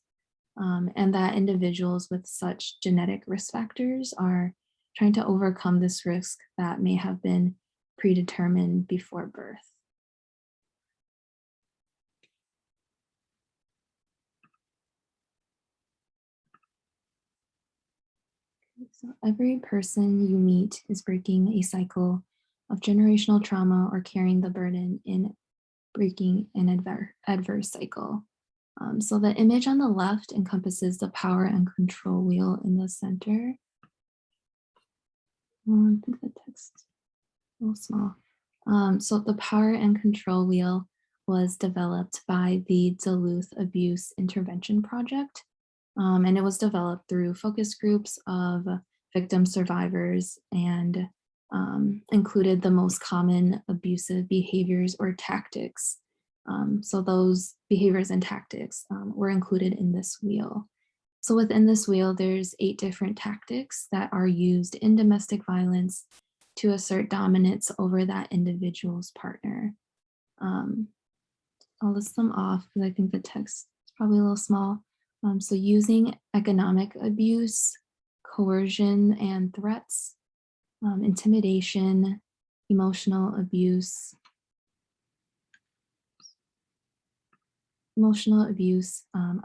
And that individuals with such genetic risk factors are trying to overcome this risk that may have been predetermined before birth. So every person you meet is breaking a cycle of generational trauma or carrying the burden in breaking an adverse cycle. So the image on the left encompasses the power and control wheel in the center. I think the text is a little small. So the power and control wheel was developed by the Duluth Abuse Intervention Project. And it was developed through focus groups of victim survivors and included the most common abusive behaviors or tactics. So those behaviors and tactics were included in this wheel. So within this wheel, there's 8 different tactics that are used in domestic violence to assert dominance over that individual's partner. I'll list them off because I think the text is probably a little small. So using economic abuse, coercion and threats, intimidation, emotional abuse,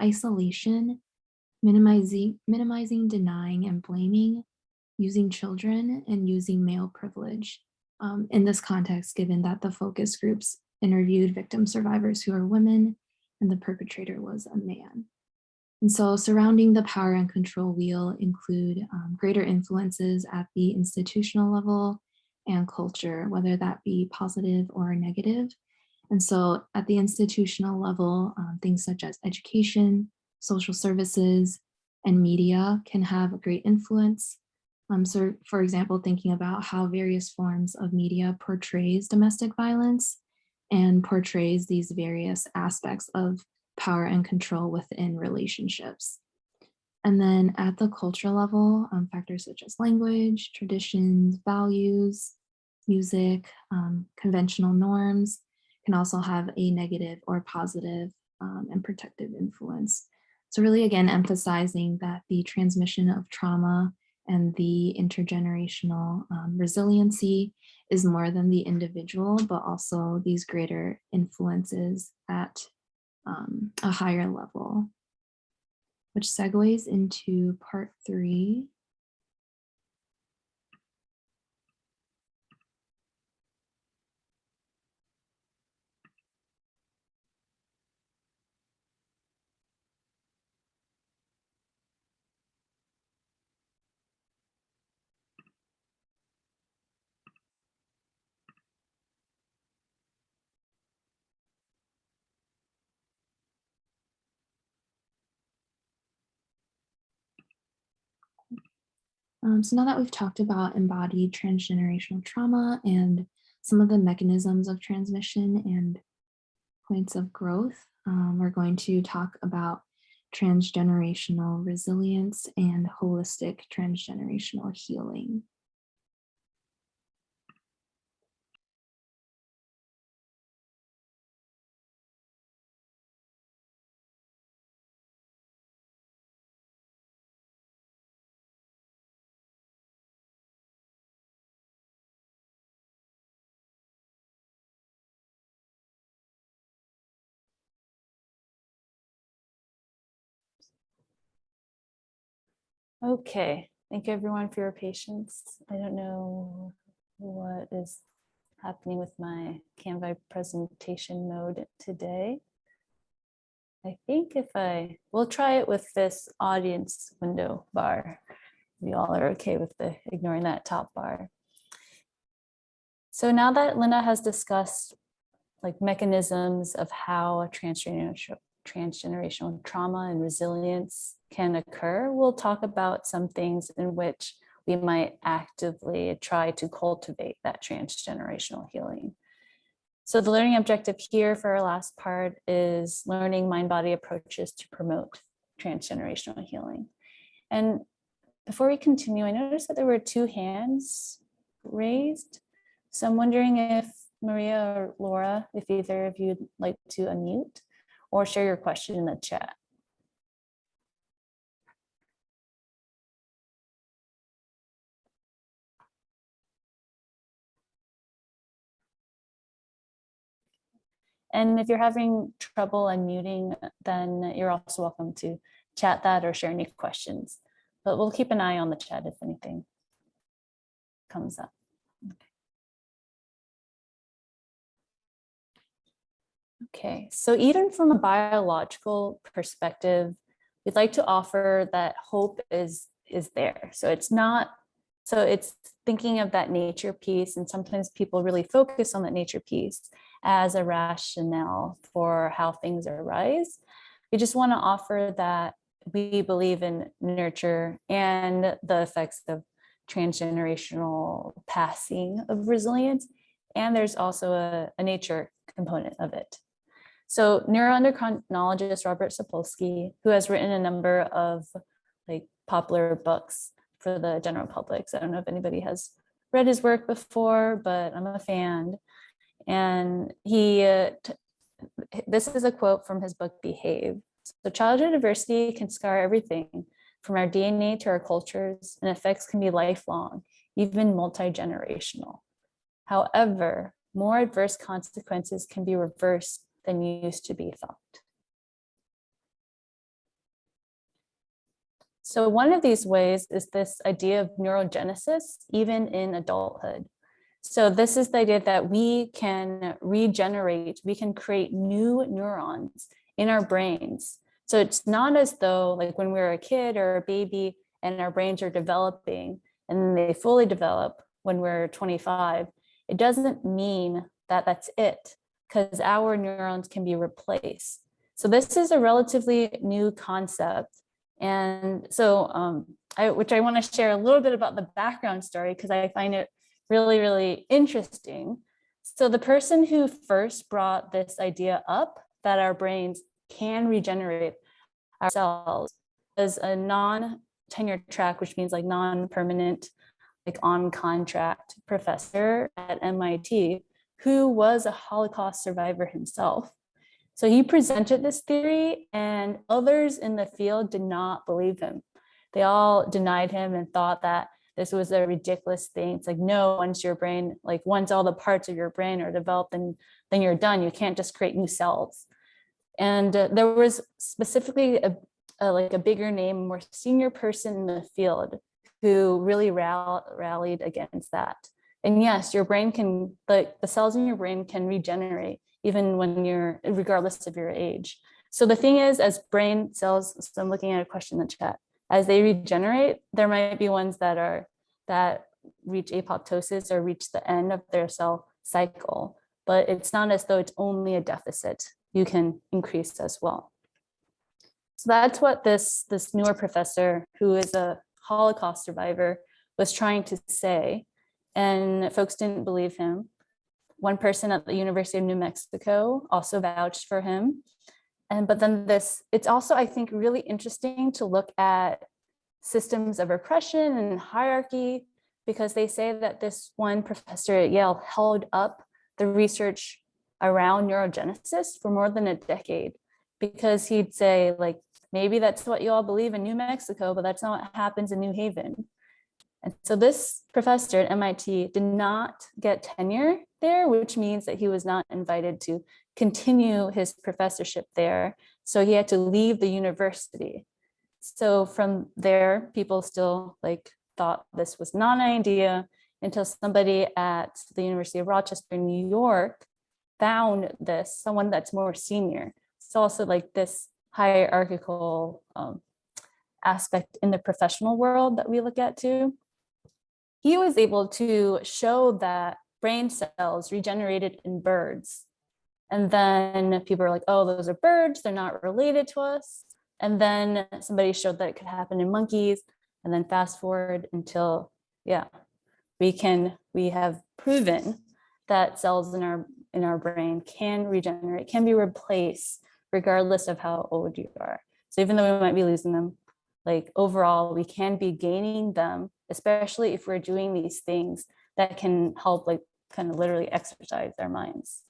isolation, minimizing, denying, and blaming, using children, and using male privilege. In this context, given that the focus groups interviewed victim survivors who are women and the perpetrator was a man. And so surrounding the power and control wheel include greater influences at the institutional level and culture, whether that be positive or negative. And so at the institutional level, things such as education, social services, and media can have a great influence. So for example, thinking about how various forms of media portrays domestic violence and portrays these various aspects of power and control within relationships. And then at the cultural level, factors such as language, traditions, values, music, conventional norms can also have a negative or positive and protective influence. So really, again, emphasizing that the transmission of trauma and the intergenerational resiliency is more than the individual, but also these greater influences at a higher level, which segues into part 3. So now that we've talked about embodied transgenerational trauma and some of the mechanisms of transmission and points of growth, we're going to talk about transgenerational resilience and holistic transgenerational healing. Okay, thank you everyone for your patience. I don't know what is happening with my Canva presentation mode today. I think we'll try it with this audience window bar. We all are okay with ignoring that top bar. So now that Linda has discussed like mechanisms of how a transgenerational trauma and resilience can occur, we'll talk about some things in which we might actively try to cultivate that transgenerational healing. So the learning objective here for our last part is learning mind-body approaches to promote transgenerational healing. And before we continue, I noticed that there were 2 hands raised. So I'm wondering if Maria or Laura, if either of you would like to unmute or share your question in the chat. And if you're having trouble unmuting, then you're also welcome to chat that or share any questions. But we'll keep an eye on the chat if anything comes up. Okay, so even from a biological perspective, we'd like to offer that hope is there. So it's thinking of that nature piece, and sometimes people really focus on that nature piece as a rationale for how things arise. We just want to offer that we believe in nurture and the effects of transgenerational passing of resilience, and there's also a nature component of it. So neuroendocrinologist Robert Sapolsky, who has written a number of like popular books for the general public. So I don't know if anybody has read his work before, but I'm a fan. And this is a quote from his book, Behave. So childhood adversity can scar everything from our DNA to our cultures, and effects can be lifelong, even multi-generational. However, more adverse consequences can be reversed than used to be thought. So one of these ways is this idea of neurogenesis, even in adulthood. So this is the idea that we can regenerate, we can create new neurons in our brains. So it's not as though like when we're a kid or a baby and our brains are developing and they fully develop when we're 25, it doesn't mean that that's it, because our neurons can be replaced. So this is a relatively new concept. And so, which I want to share a little bit about the background story, because I find it really, really interesting. So the person who first brought this idea up, that our brains can regenerate ourselves, was a non-tenure track, which means like non-permanent, like on contract professor at MIT, who was a Holocaust survivor himself. So he presented this theory, and others in the field did not believe him. They all denied him and thought that this was a ridiculous thing. It's like, no, once your brain, like once all the parts of your brain are developed, then you're done. You can't just create new cells. And there was specifically a bigger name, more senior person in the field who really rallied against that. And yes, your brain can, the cells in your brain can regenerate even when you're, regardless of your age. So the thing is, as brain cells, so I'm looking at a question in the chat, as they regenerate, there might be ones that reach apoptosis or reach the end of their cell cycle, but it's not as though it's only a deficit. You can increase as well. So that's what this newer professor, who is a Holocaust survivor, was trying to say, and folks didn't believe him. One person at the University of New Mexico also vouched for him. But then it's also, I think, really interesting to look at systems of oppression and hierarchy, because they say that this one professor at Yale held up the research around neurogenesis for more than a decade, because he'd say, like, maybe that's what you all believe in New Mexico, but that's not what happens in New Haven. And so this professor at MIT did not get tenure there, which means that he was not invited to continue his professorship there. So he had to leave the university. So from there, people still thought this was not an idea, until somebody at the University of Rochester in New York found this, someone that's more senior. It's also like this hierarchical aspect in the professional world that we look at too. He was able to show that brain cells regenerated in birds. And then people are like, oh, those are birds, they're not related to us. And then somebody showed that it could happen in monkeys. And then fast forward until, we have proven that cells in our brain can regenerate, can be replaced regardless of how old you are. So even though we might be losing them, like overall, we can be gaining them, especially if we're doing these things that can help kind of literally exercise our minds.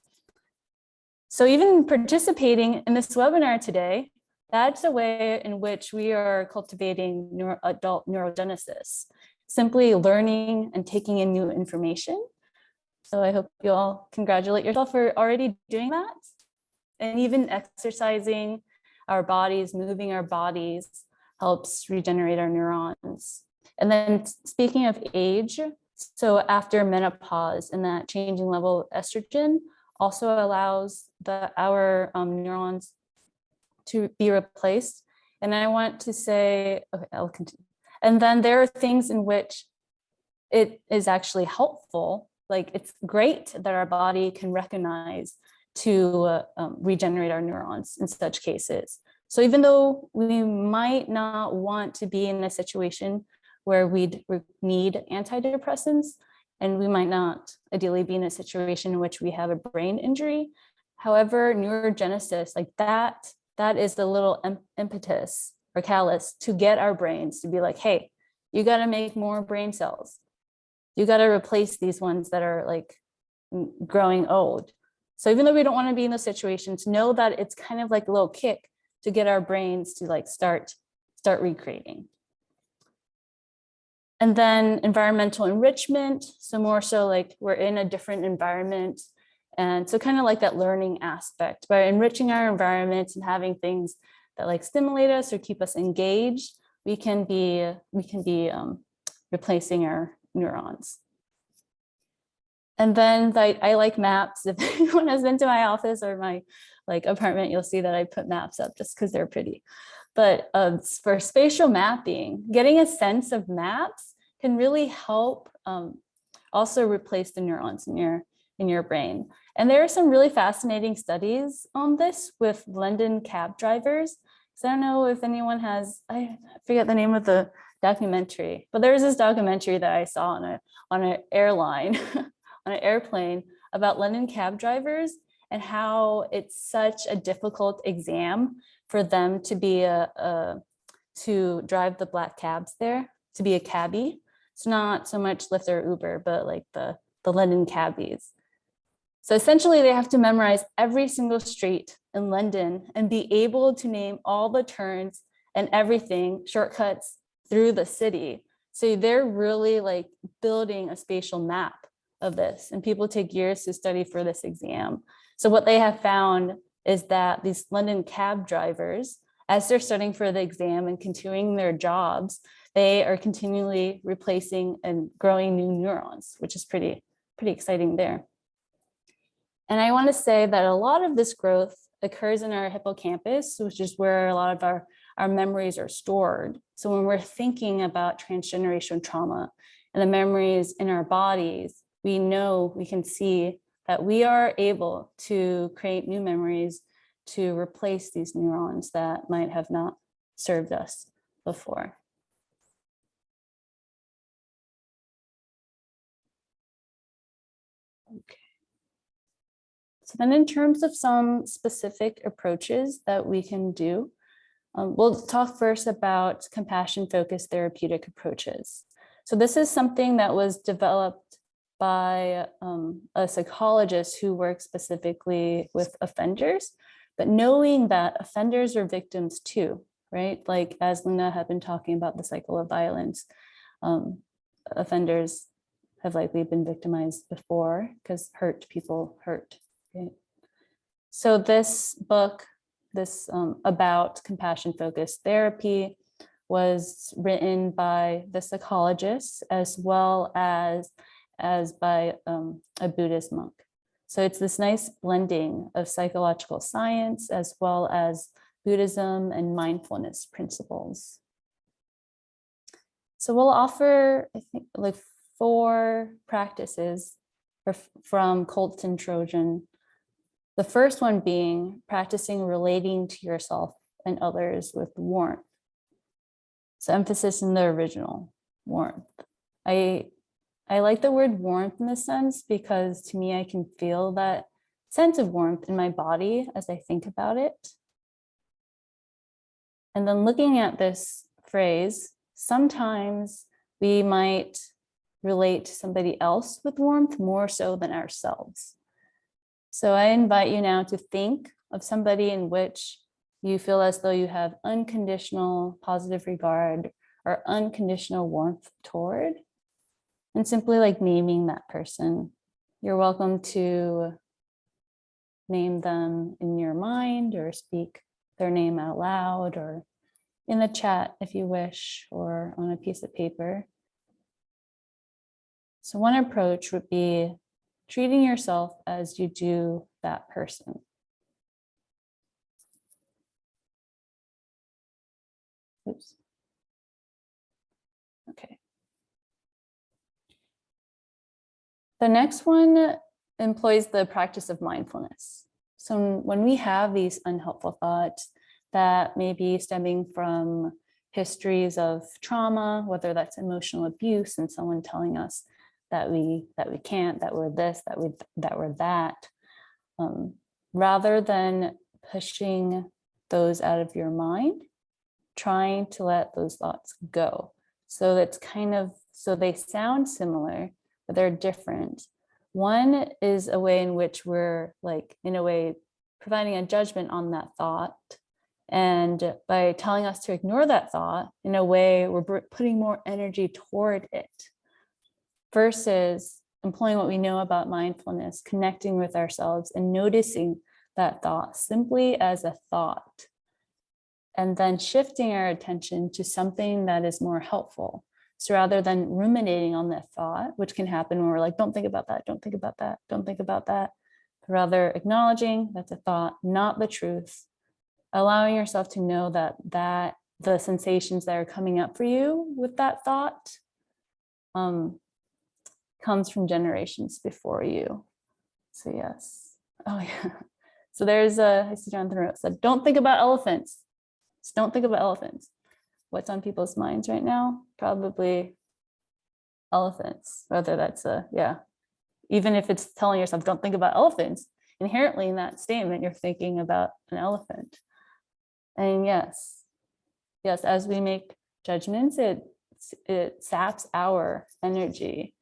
So even participating in this webinar today, that's a way in which we are cultivating adult neurogenesis, simply learning and taking in new information. So I hope you all congratulate yourself for already doing that. And even exercising our bodies, moving our bodies, helps regenerate our neurons. And then speaking of age, so after menopause and that changing level of estrogen also allows our neurons to be replaced. And I want to say, okay, I'll continue. And then there are things in which it is actually helpful. Like it's great that our body can recognize to regenerate our neurons in such cases. So even though we might not want to be in a situation where we'd need antidepressants, and we might not ideally be in a situation in which we have a brain injury. However, neurogenesis, like that is the little impetus or catalyst to get our brains to be like, hey, you got to make more brain cells. You got to replace these ones that are like growing old. So even though we don't want to be in those situations, know that it's kind of like a little kick to get our brains to like start recreating. And then environmental enrichment. So more so like we're in a different environment. And so kind of like that learning aspect, by enriching our environment and having things that like stimulate us or keep us engaged, we can be replacing our neurons. And then I like maps. If anyone has been to my office or my like apartment, you'll see that I put maps up just because they're pretty. But for spatial mapping, getting a sense of maps can really help also replace the neurons in your brain. And there are some really fascinating studies on this with London cab drivers. So I don't know if anyone has, I forget the name of the documentary, but there was this documentary that I saw on an airline, on an airplane, about London cab drivers and how it's such a difficult exam for them to be to drive the black cabs there, to be a cabbie. It's not so much Lyft or Uber, but like the London cabbies. So essentially they have to memorize every single street in London and be able to name all the turns and everything, shortcuts through the city. So they're really like building a spatial map of this, and people take years to study for this exam. So what they have found is that these London cab drivers, as they're studying for the exam and continuing their jobs, they are continually replacing and growing new neurons, which is pretty exciting there. And I want to say that a lot of this growth occurs in our hippocampus, which is where a lot of our memories are stored. So when we're thinking about transgenerational trauma and the memories in our bodies, we know, we can see that we are able to create new memories to replace these neurons that might have not served us before. Okay. So then in terms of some specific approaches that we can do, we'll talk first about compassion-focused therapeutic approaches. So this is something that was developed by a psychologist who works specifically with offenders, but knowing that offenders are victims too, right? Like as Luna had been talking about the cycle of violence, offenders have likely been victimized before because hurt people hurt. Okay. So this book, this about compassion-focused therapy, was written by the psychologist as well as by a Buddhist monk. So it's this nice blending of psychological science as well as Buddhism and mindfulness principles. So we'll offer, I think, like 4 practices from Colton Trojan. The first one being practicing relating to yourself and others with warmth. So emphasis in the original, warmth. I like the word warmth in this sense because to me, I can feel that sense of warmth in my body as I think about it. And then looking at this phrase, sometimes we might relate to somebody else with warmth more so than ourselves. So I invite you now to think of somebody in which you feel as though you have unconditional positive regard or unconditional warmth toward, and simply like naming that person. You're welcome to name them in your mind or speak their name out loud or in the chat if you wish, or on a piece of paper. So one approach would be treating yourself as you do that person. Oops. Okay. The next one employs the practice of mindfulness. So when we have these unhelpful thoughts that may be stemming from histories of trauma, whether that's emotional abuse and someone telling us that we can't, that we're this, that we're that, rather than pushing those out of your mind, trying to let those thoughts go. So that's kind of, so they sound similar, but they're different. One is a way in which we're like, in a way, providing a judgment on that thought. And by telling us to ignore that thought, in a way, we're putting more energy toward it, versus employing what we know about mindfulness, connecting with ourselves and noticing that thought simply as a thought, and then shifting our attention to something that is more helpful. So rather than ruminating on that thought, which can happen when we're like, don't think about that, don't think about that, don't think about that, rather acknowledging that's a thought, not the truth, allowing yourself to know that the sensations that are coming up for you with that thought comes from generations before you. So yes. Oh yeah. So there's I see Jonathan wrote, said, don't think about elephants. Just don't think about elephants. What's on people's minds right now? Probably elephants, whether that's even if it's telling yourself, don't think about elephants, inherently in that statement, you're thinking about an elephant. And yes, as we make judgments, it saps our energy.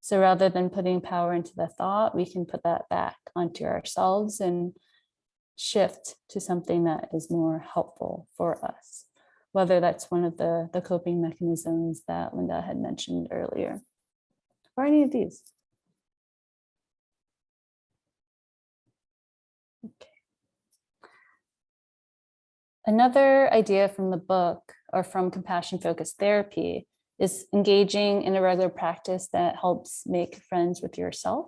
So rather than putting power into the thought, we can put that back onto ourselves and shift to something that is more helpful for us, whether that's one of the coping mechanisms that Linda had mentioned earlier, or any of these. Okay. Another idea from the book, or from compassion-focused therapy, is engaging in a regular practice that helps make friends with yourself.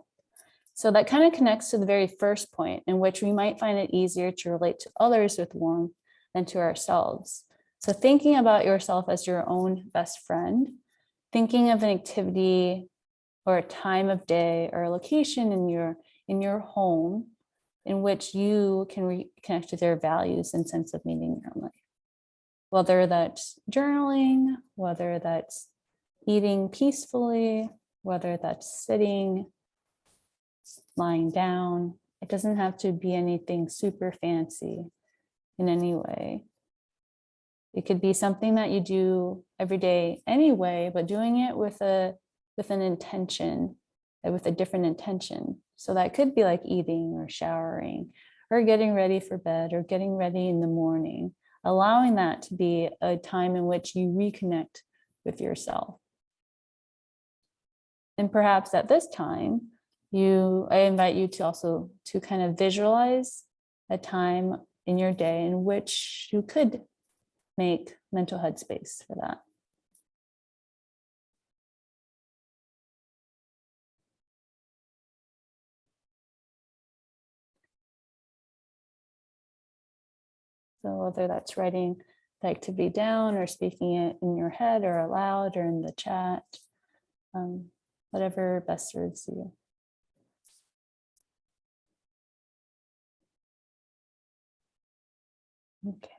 So that kind of connects to the very first point, in which we might find it easier to relate to others with warmth than to ourselves. So thinking about yourself as your own best friend, thinking of an activity or a time of day or a location in your home in which you can reconnect with your values and sense of meaning in your own life. Whether that's journaling, whether that's eating peacefully, whether that's sitting, lying down. It doesn't have to be anything super fancy in any way. It could be something that you do every day anyway, but doing it with an intention, with a different intention. So that could be like eating or showering or getting ready for bed or getting ready in the morning, allowing that to be a time in which you reconnect with yourself. And perhaps at this time, I invite you to also to kind of visualize a time in your day in which you could make mental headspace for that. So whether that's writing the activity down or speaking it in your head or aloud or in the chat, whatever best serves you. Okay.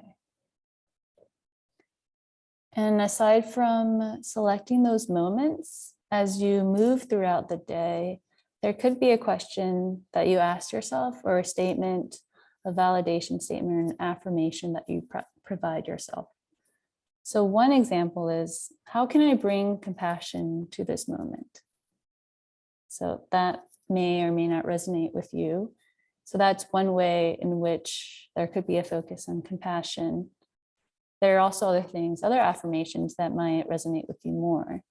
And aside from selecting those moments, as you move throughout the day, there could be a question that you ask yourself, or a statement, a validation statement, or an affirmation that you provide yourself. So one example is, how can I bring compassion to this moment? So that may or may not resonate with you. So that's one way in which there could be a focus on compassion. There are also other things, other affirmations that might resonate with you more.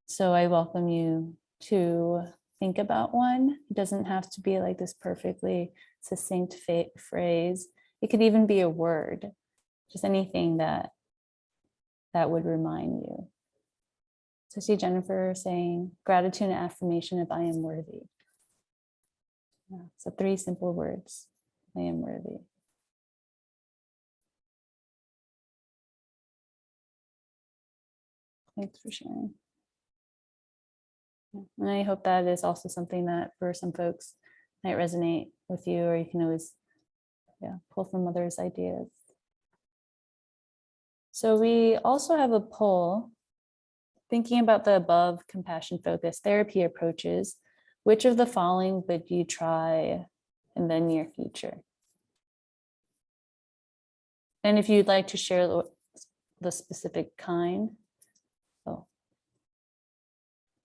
So I welcome you to think about one. It doesn't have to be like this perfectly succinct phrase. It could even be a word, just anything that would remind you. So see Jennifer saying, gratitude and affirmation of I am worthy. Yeah, so 3 simple words, I am worthy. Thanks for sharing. And I hope that is also something that for some folks might resonate with you, or you can always pull from others' ideas. So we also have a poll thinking about the above compassion-focused therapy approaches. Which of the following would you try in the near future? And if you'd like to share the specific kind. Oh,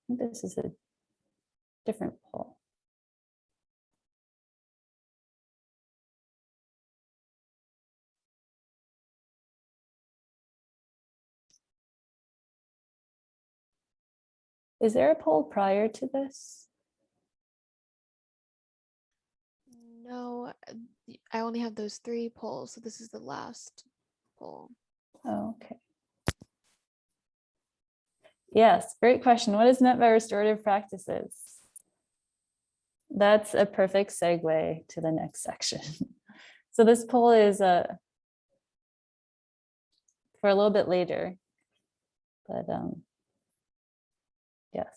I think this is a different poll. Is there a poll prior to this? No, I only have those 3 polls, so this is the last poll. Oh, okay. Yes, great question. What is meant by restorative practices? That's a perfect segue to the next section. So this poll is for a little bit later, but yes.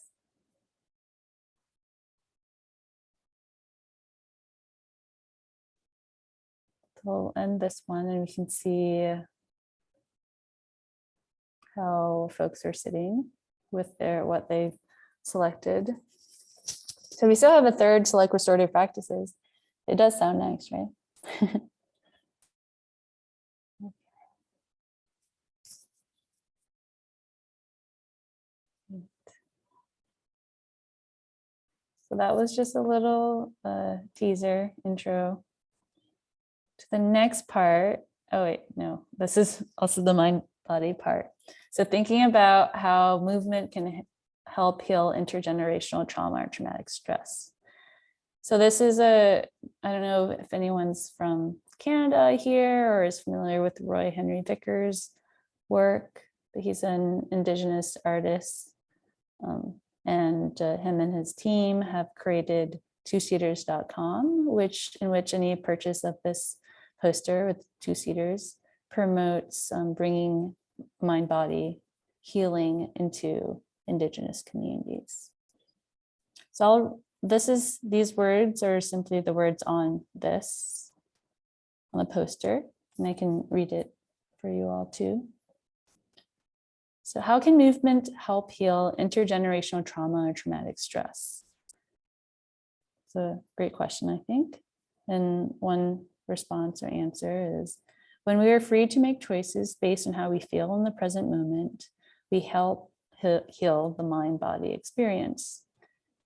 So we'll end this one and we can see how folks are sitting with what they've selected. So we still have a third, select restorative practices. It does sound nice, right? So that was just a little teaser intro to the next part. Oh wait, no, this is also the mind body part. So thinking about how movement can help heal intergenerational trauma or traumatic stress. So this is I don't know if anyone's from Canada here or is familiar with Roy Henry Vickers' work, but he's an Indigenous artist. And him and his team have created twoseaters.com, in which any purchase of this poster with 2 seaters promotes bringing mind-body healing into Indigenous communities. So these words are simply the words on the poster, and I can read it for you all too. So how can movement help heal intergenerational trauma or traumatic stress? It's a great question, I think. And one response or answer is, when we are free to make choices based on how we feel in the present moment, we help heal the mind-body experience.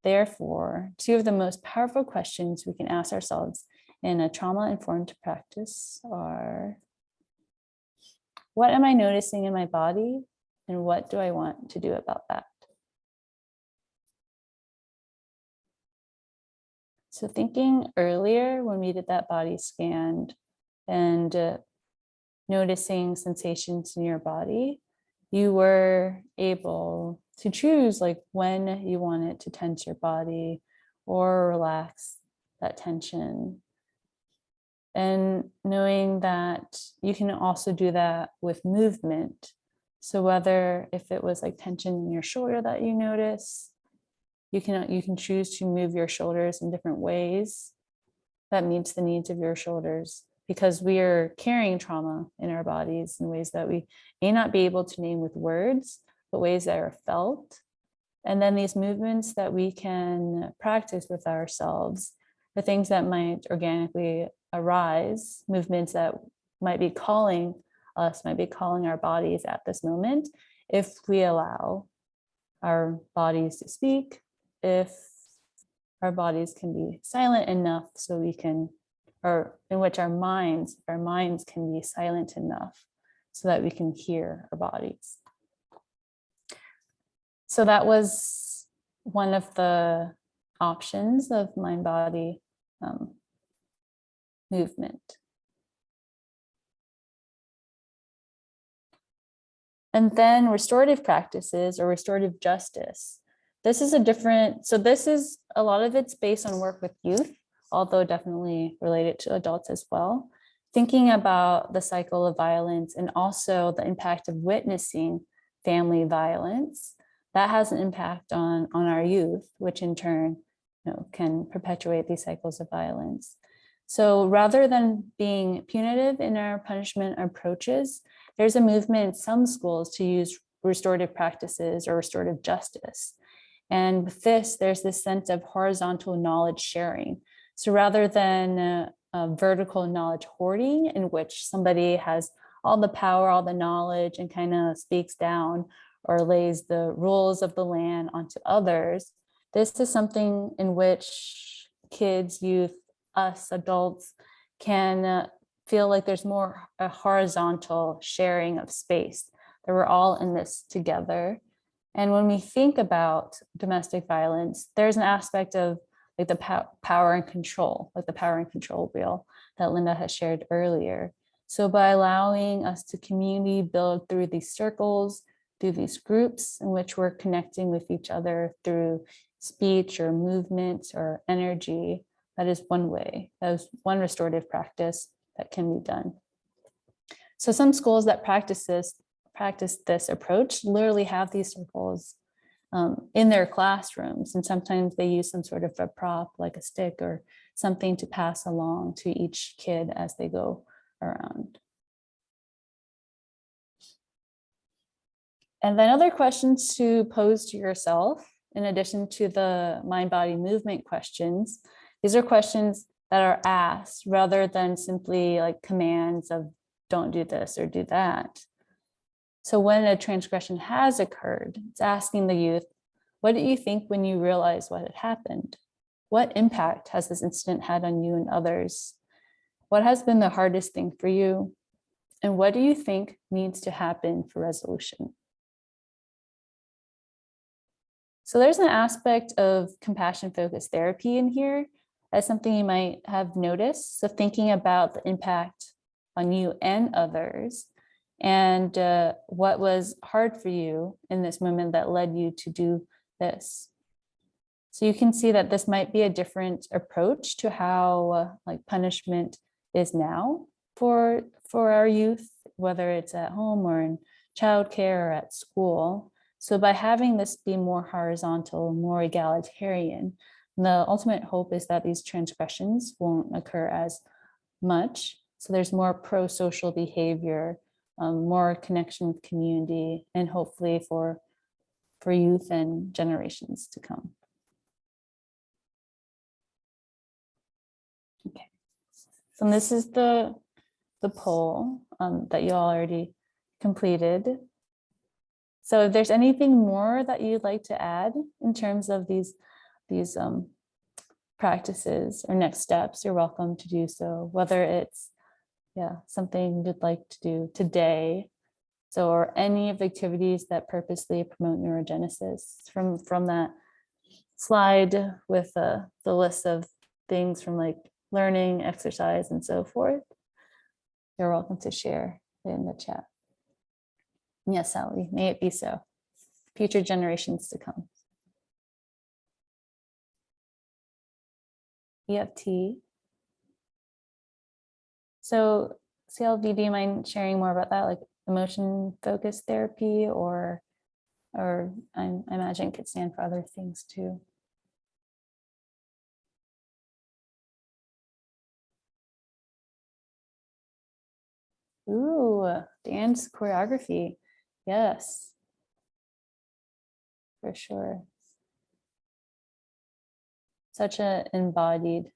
Therefore, 2 of the most powerful questions we can ask ourselves in a trauma-informed practice are, what am I noticing in my body? And what do I want to do about that? So thinking earlier when we did that body scan and noticing sensations in your body, you were able to choose like when you wanted to tense your body or relax that tension. And knowing that you can also do that with movement. So whether if it was like tension in your shoulder that you notice, you can choose to move your shoulders in different ways that meets the needs of your shoulders, because we are carrying trauma in our bodies in ways that we may not be able to name with words, but ways that are felt. And then these movements that we can practice with ourselves, the things that might organically arise, movements that might be calling us, might be calling our bodies at this moment, if we allow our bodies to speak, if our bodies can be silent enough so we can, or in which our minds can be silent enough so that we can hear our bodies. So that was one of the options of mind-body movement. And then restorative practices or restorative justice. This is a lot of it's based on work with youth, although definitely related to adults as well. Thinking about the cycle of violence and also the impact of witnessing family violence, that has an impact on our youth, which in turn, can perpetuate these cycles of violence. So rather than being punitive in our punishment approaches, there's a movement in some schools to use restorative practices or restorative justice. And with this, there's this sense of horizontal knowledge sharing. So rather than vertical knowledge hoarding, in which somebody has all the power, all the knowledge, and kind of speaks down or lays the rules of the land onto others, this is something in which kids, youth, us adults can feel like there's more a horizontal sharing of space, that we're all in this together. And when we think about domestic violence, there's an aspect of like the power and control, like the power and control wheel that Linda has shared earlier. So by allowing us to community build through these circles, through these groups in which we're connecting with each other through speech or movement or energy, that is one way, that is one restorative practice that can be done. So some schools that practice this approach literally have these circles in their classrooms, and sometimes they use some sort of a prop like a stick or something to pass along to each kid as they go around. And then other questions to pose to yourself, in addition to the mind-body movement questions, these are questions that are asked rather than simply like commands of don't do this or do that. So when a transgression has occurred, it's asking the youth, what did you think when you realized what had happened? What impact has this incident had on you and others? What has been the hardest thing for you? And what do you think needs to happen for resolution? So there's an aspect of compassion-focused therapy in here as something you might have noticed. So thinking about the impact on you and others, and what was hard for you in this moment that led you to do this. So you can see that this might be a different approach to how like punishment is now for our youth, whether it's at home or in childcare or at school. So by having this be more horizontal, more egalitarian, the ultimate hope is that these transgressions won't occur as much. So there's more pro-social behavior, more connection with community, and hopefully for youth and generations to come. Okay, so this is the poll that you all already completed. So if there's anything more that you'd like to add in terms of these practices or next steps, you're welcome to do so, whether it's something you'd like to do today, so or any of the activities that purposely promote neurogenesis from that slide with the list of things from like learning, exercise, and so forth. You're welcome to share in the chat. Yes, Sally, may it be so. Future generations to come. EFT. So CLV, do you mind sharing more about that, like emotion-focused therapy, or I imagine it could stand for other things too. Ooh, dance choreography. Yes, for sure. Such an embodied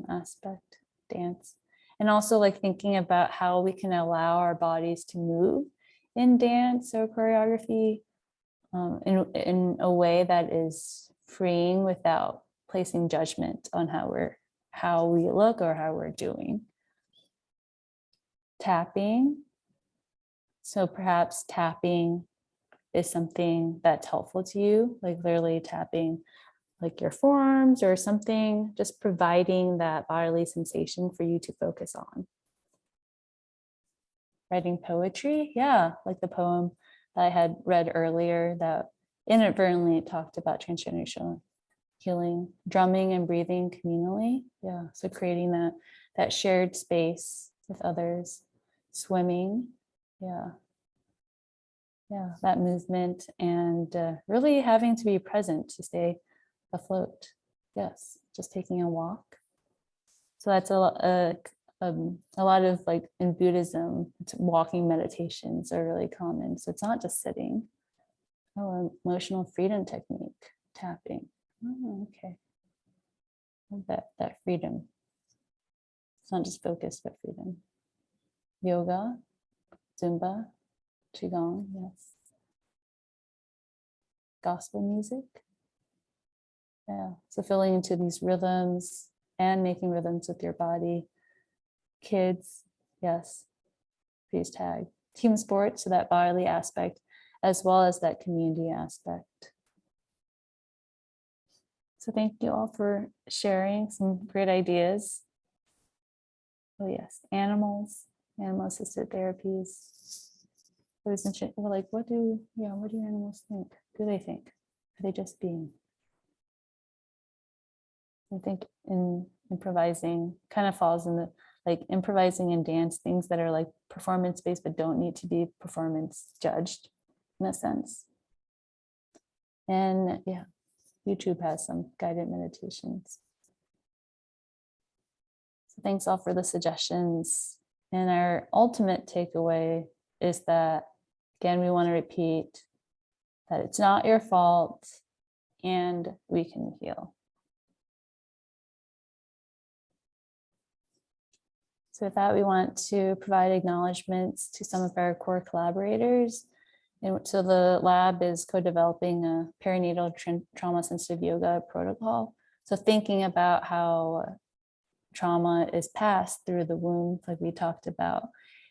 aspect, dance. And also like thinking about how we can allow our bodies to move in dance or choreography in a way that is freeing without placing judgment on how we look or how we're doing. Tapping. So perhaps tapping is something that's helpful to you, like literally tapping like your forearms or something, just providing that bodily sensation for you to focus on. Writing poetry, yeah, like the poem that I had read earlier that inadvertently talked about transgenerational healing. Drumming and breathing communally, yeah, so creating that shared space with others. Swimming, yeah, that movement, and really having to be present to stay afloat. Yes, just taking a walk. So that's a lot of like in Buddhism, walking meditations are really common. So it's not just sitting. Oh, emotional freedom technique, tapping. Oh, okay. That freedom. It's not just focus, but freedom. Yoga, Zumba, Qigong, yes. Gospel music. Yeah, so filling into these rhythms and making rhythms with your body. Kids, yes, please tag. Team sports, so that bodily aspect, as well as that community aspect. So thank you all for sharing some great ideas. Oh yes, animal-assisted therapies. It was interesting. We're like, what do animals think? Do they think? Are they just being? I think in improvising kind of falls in the like improvising and dance, things that are like performance-based but don't need to be performance judged in a sense. And yeah, YouTube has some guided meditations. So thanks all for the suggestions. And our ultimate takeaway is that, again, we want to repeat that it's not your fault and we can heal. So with that, we want to provide acknowledgements to some of our core collaborators. And so the lab is co-developing a perinatal trauma-sensitive yoga protocol. So thinking about how trauma is passed through the womb, like we talked about,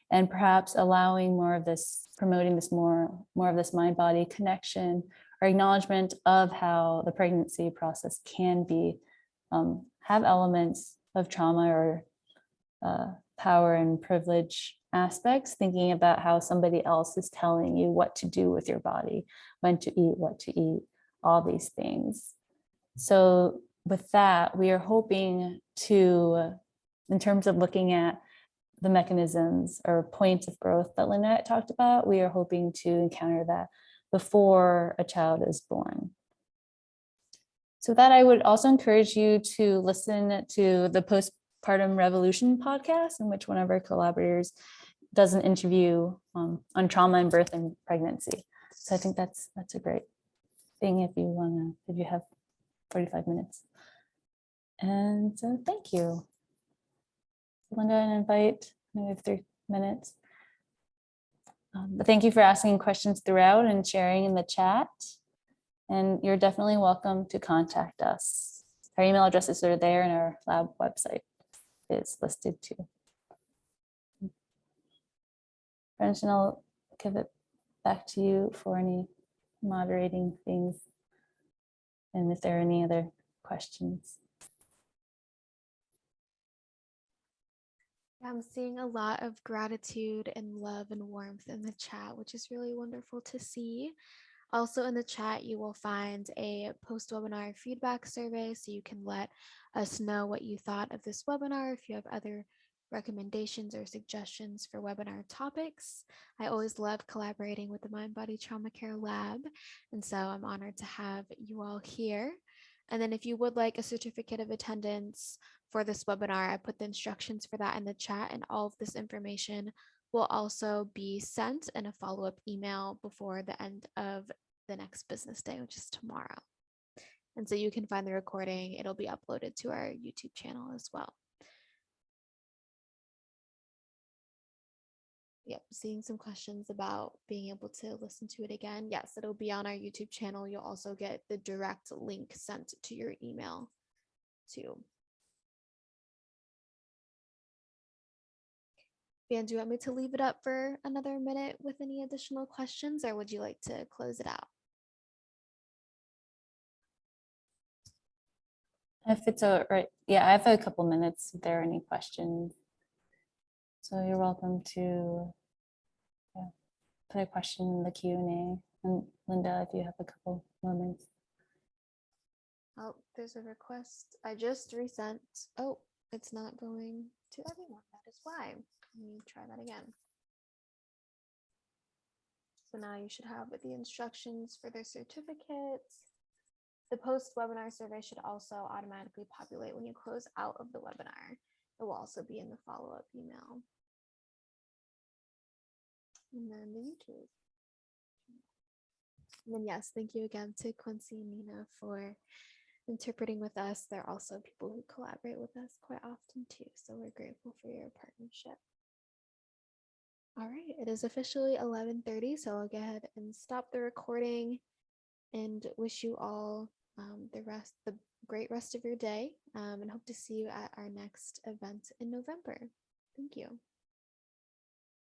and perhaps allowing more of this, promoting this more of this mind-body connection or acknowledgement of how the pregnancy process can be, have elements of trauma or power and privilege aspects, thinking about how somebody else is telling you what to do with your body, when to eat, what to eat, all these things. So with that, we are hoping to, in terms of looking at the mechanisms or points of growth that Lynette talked about, we are hoping to encounter that before a child is born. So that I would also encourage you to listen to the Postpartum Revolution podcast, in which one of our collaborators does an interview on trauma and birth and pregnancy. So I think that's a great thing if you have 45 minutes. And so thank you. Linda, and invite, we have 3 minutes. But thank you for asking questions throughout and sharing in the chat. And you're definitely welcome to contact us. Our email addresses are there, and our lab website is listed too. Friends, and I'll give it back to you for any moderating things and if there are any other questions. I'm seeing a lot of gratitude and love and warmth in the chat, which is really wonderful to see. Also in the chat, you will find a post-webinar feedback survey, so you can let us know what you thought of this webinar. If you have other recommendations or suggestions for webinar topics. I always love collaborating with the Mind Body Trauma Care Lab, and so I'm honored to have you all here. And then if you would like a certificate of attendance for this webinar, I put the instructions for that in the chat, and all of this information will also be sent in a follow-up email before the end of the next business day, which is tomorrow. And so you can find the recording. It'll be uploaded to our YouTube channel as well. Yep, seeing some questions about being able to listen to it again. Yes, it'll be on our YouTube channel. You'll also get the direct link sent to your email too. Van, do you want me to leave it up for another minute with any additional questions, or would you like to close it out? If it's all right, yeah, I have a couple minutes if there are any questions. So you're welcome to put a question in the Q&A. And Linda, if you have a couple moments. Oh, there's a request. I just resent. Oh, it's not going to everyone. That is why. Let me try that again. So now you should have the instructions for their certificates. The post-webinar survey should also automatically populate when you close out of the webinar. It will also be in the follow-up email. And then the YouTube. And then yes, thank you again to Quincy and Nina for interpreting with us. They're also people who collaborate with us quite often too. So we're grateful for your partnership. All right, it is officially 11:30, so I'll go ahead and stop the recording and wish you all the great rest of your day, and hope to see you at our next event in November. Thank you.